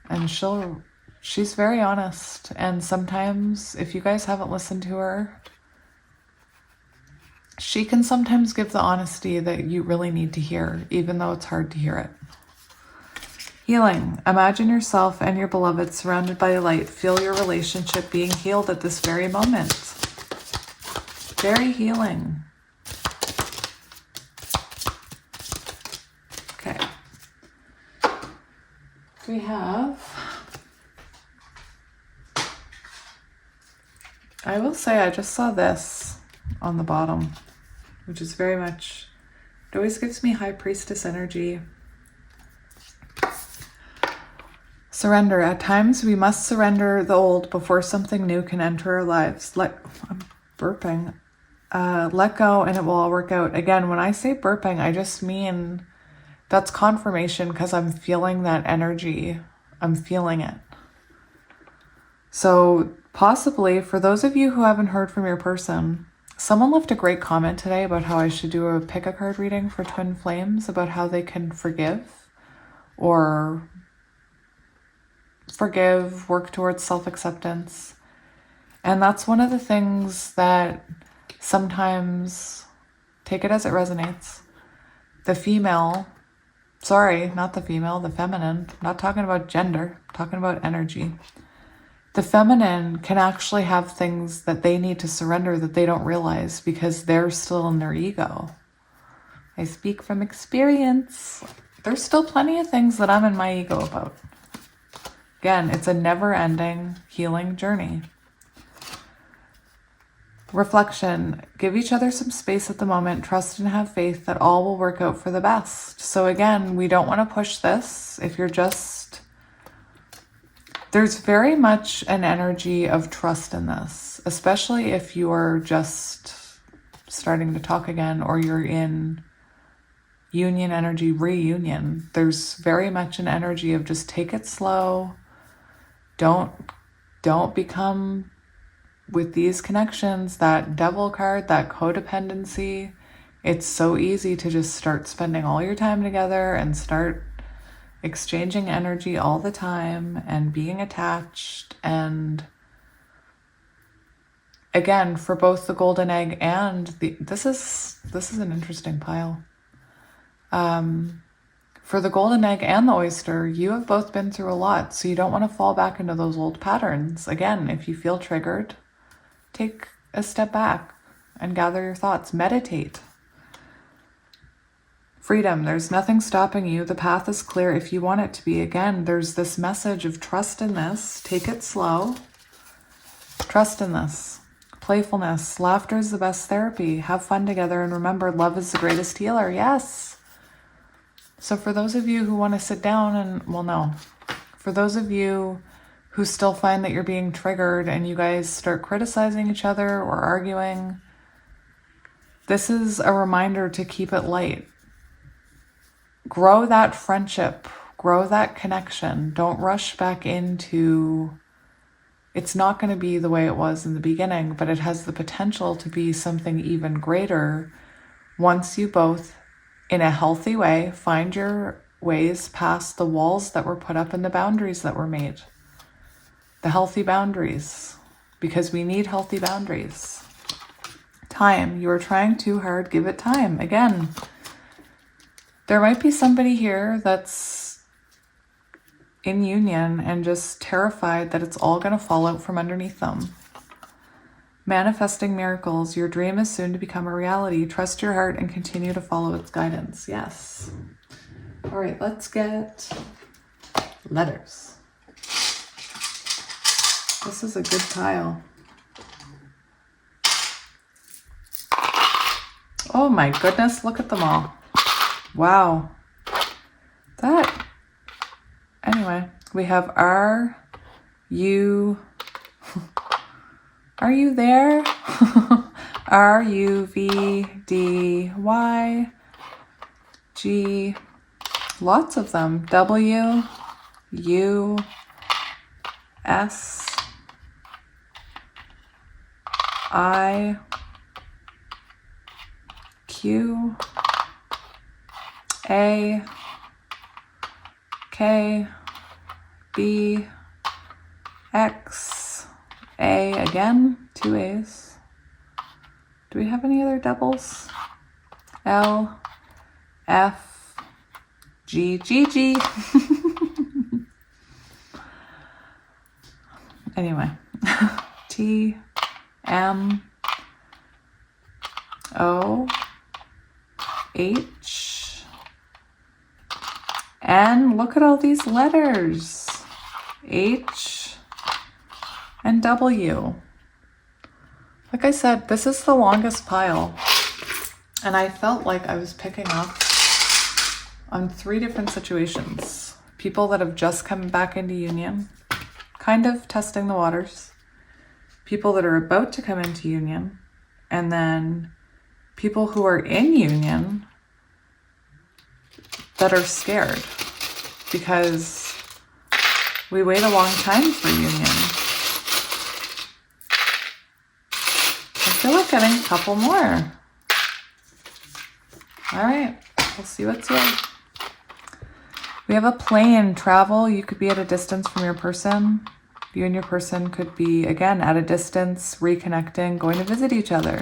And she's very honest. And sometimes, if you guys haven't listened to her, she can sometimes give the honesty that you really need to hear, even though it's hard to hear it. Healing. Imagine yourself and your beloved surrounded by a light. Feel your relationship being healed at this very moment. Very healing. Okay. We have, I will say I just saw this on the bottom, which is very much, it always gives me High Priestess energy. Surrender. At times we must surrender the old before something new can enter our lives. I'm burping. Let go and it will all work out. Again, when I say burping, I just mean that's confirmation, because I'm feeling that energy. I'm feeling it. So possibly for those of you who haven't heard from your person, someone left a great comment today about how I should do a pick a card reading for twin flames, about how they can forgive, work towards self-acceptance. And that's one of the things that sometimes, take it as it resonates, the female, sorry, not the female, the feminine, I'm not talking about gender, I'm talking about energy. The feminine can actually have things that they need to surrender that they don't realize because they're still in their ego. I speak from experience. There's still plenty of things that I'm in my ego about. Again, it's a never-ending healing journey. Reflection. Give each other some space at the moment. Trust and have faith that all will work out for the best. So again, we don't want to push this. If you're just, there's very much an energy of trust in this, especially if you're just starting to talk again, or you're in union energy, reunion. There's very much an energy of just take it slow. Don't become, with these connections, that devil card, that codependency. It's so easy to just start spending all your time together and start exchanging energy all the time and being attached. And again, for both the golden egg and this is an interesting pile. For the golden egg and the oyster, you have both been through a lot, so you don't want to fall back into those old patterns. Again, if you feel triggered, take a step back and gather your thoughts. Meditate. Freedom. There's nothing stopping you. The path is clear if you want it to be. Again, there's this message of trust in this. Take it slow. Trust in this. Playfulness. Laughter is the best therapy. Have fun together, and remember, love is the greatest healer. Yes. So for those of you who want to sit down and, well, no. For those of you who still find that you're being triggered and you guys start criticizing each other or arguing, this is a reminder to keep it light. Grow that friendship. Grow that connection. Don't rush back into... It's not going to be the way it was in the beginning, but it has the potential to be something even greater once you both, in a healthy way, find your ways past the walls that were put up and the boundaries that were made. The healthy boundaries, because we need healthy boundaries. Time. You are trying too hard. Give it time. Again, there might be somebody here that's in union and just terrified that it's all going to fall out from underneath them. Manifesting miracles. Your dream is soon to become a reality. Trust your heart and continue to follow its guidance. Yes. All right, let's get letters. This is a good pile. Oh my goodness, look at them all. Wow. That, anyway, we have are you there? RUVDYG, lots of them. WUSIQAKBXA, again, 2 A's. Do we have any other doubles? LFGGG. Anyway, TMOH. And look at all these letters. H and W. Like I said, this is the longest pile. And I felt like I was picking up on 3 different situations. People that have just come back into union, kind of testing the waters. People that are about to come into union. And then people who are in union that are scared because we wait a long time for union. I feel like getting a couple more. All right, we'll see what's here. We have a plane travel. You could be at a distance from your person. You and your person could be, again, at a distance, reconnecting, going to visit each other.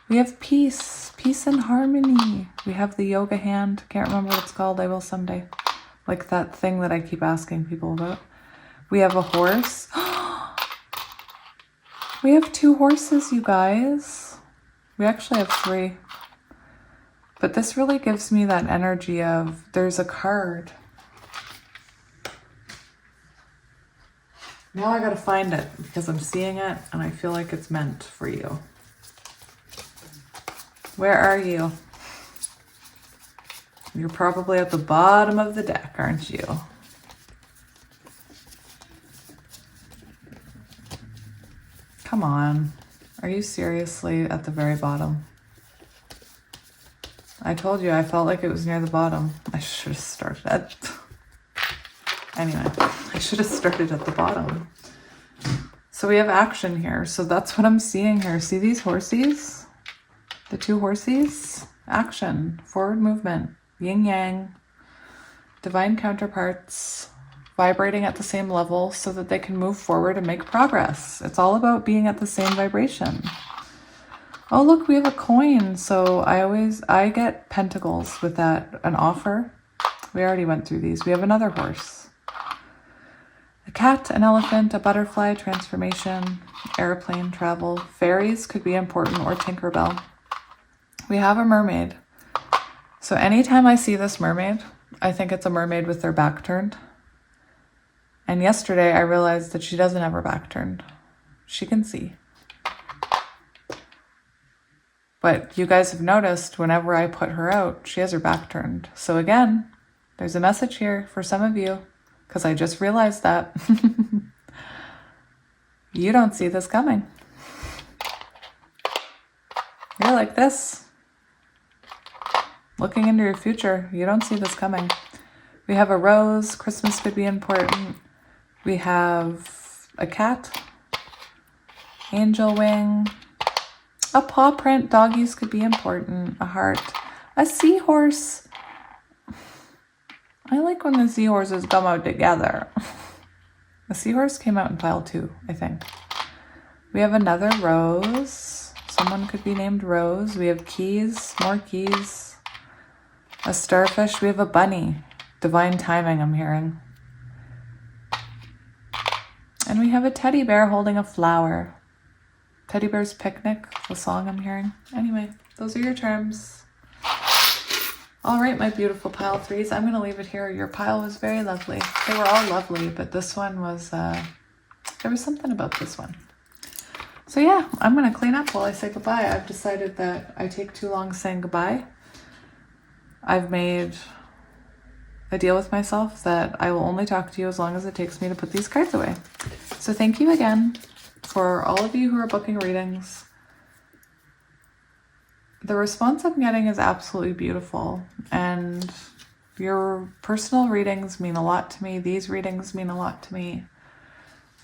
We have peace, peace and harmony. We have the yoga hand. Can't remember what it's called. I will someday. Like that thing that I keep asking people about. We have a horse. We have 2 horses, you guys. We actually have 3. But this really gives me that energy of there's a card. Now I gotta find it because I'm seeing it and I feel like it's meant for you. Where are you? You're probably at the bottom of the deck, aren't you? Come on. Are you seriously at the very bottom? I told you I felt like it was near the bottom. I should have started at... Anyway, I should have started at the bottom. So we have action here. So that's what I'm seeing here. See these horsies? The 2 horsies? Action, forward movement, yin yang, divine counterparts, vibrating at the same level so that they can move forward and make progress. It's all about being at the same vibration. Oh, look, we have a coin. So I get pentacles with that, an offer. We already went through these. We have another horse. A cat, an elephant, a butterfly, transformation, airplane, travel. Fairies could be important, or Tinkerbell. We have a mermaid. So anytime I see this mermaid, I think it's a mermaid with their back turned. And yesterday I realized that she doesn't have her back turned. She can see. But you guys have noticed whenever I put her out, she has her back turned. So again, there's a message here for some of you, because I just realized that. You don't see this coming. You're like this, looking into your future. You don't see this coming. We have a rose. Christmas could be important. We have a cat, angel wing, a paw print. Doggies could be important. A heart, a seahorse. I like when the seahorses come out together. The seahorse came out in pile 2, I think. We have another rose. Someone could be named Rose. We have keys, more keys. A starfish. We have a bunny. Divine timing, I'm hearing. And we have a teddy bear holding a flower. Teddy Bear's Picnic, the song I'm hearing. Anyway, those are your terms. All right, my beautiful pile 3s. I'm going to leave it here. Your pile was very lovely. They were all lovely, but this one was, there was something about this one. So yeah, I'm going to clean up while I say goodbye. I've decided that I take too long saying goodbye. I've made a deal with myself that I will only talk to you as long as it takes me to put these cards away. So thank you again for all of you who are booking readings. The response I'm getting is absolutely beautiful, and your personal readings mean a lot to me. These readings mean a lot to me.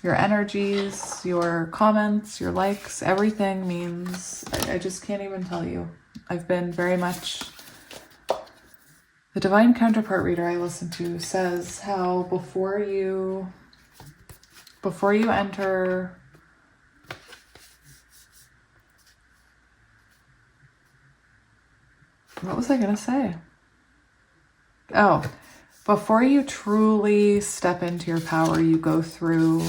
Your energies, your comments, your likes, everything means, I just can't even tell you. I've been very much, the divine counterpart reader I listen to says how before you enter what was I going to say? Oh, before you truly step into your power, you go through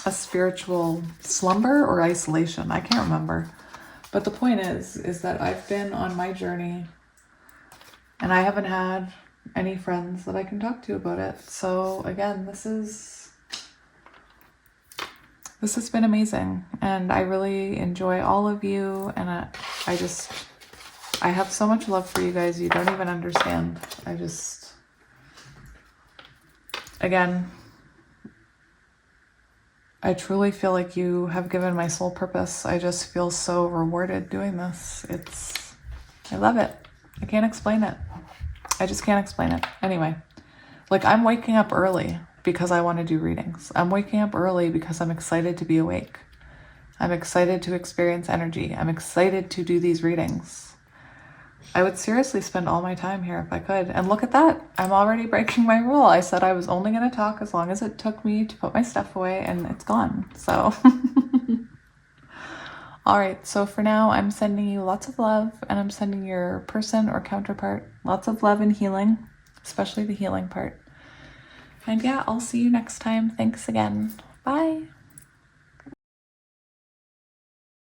a spiritual slumber or isolation. I can't remember. But the point is that I've been on my journey and I haven't had any friends that I can talk to about it. So again, this has been amazing. And I really enjoy all of you. And I have so much love for you guys. You don't even understand. Again, I truly feel like you have given my soul purpose. I just feel so rewarded doing this. I love it. I can't explain it. I just can't explain it. Anyway, like I'm waking up early because I want to do readings. I'm waking up early because I'm excited to be awake. I'm excited to experience energy. I'm excited to do these readings. I would seriously spend all my time here if I could. And look at that. I'm already breaking my rule. I said I was only going to talk as long as it took me to put my stuff away, and it's gone. So, all right. So for now, I'm sending you lots of love, and I'm sending your person or counterpart lots of love and healing, especially the healing part. And yeah, I'll see you next time. Thanks again. Bye.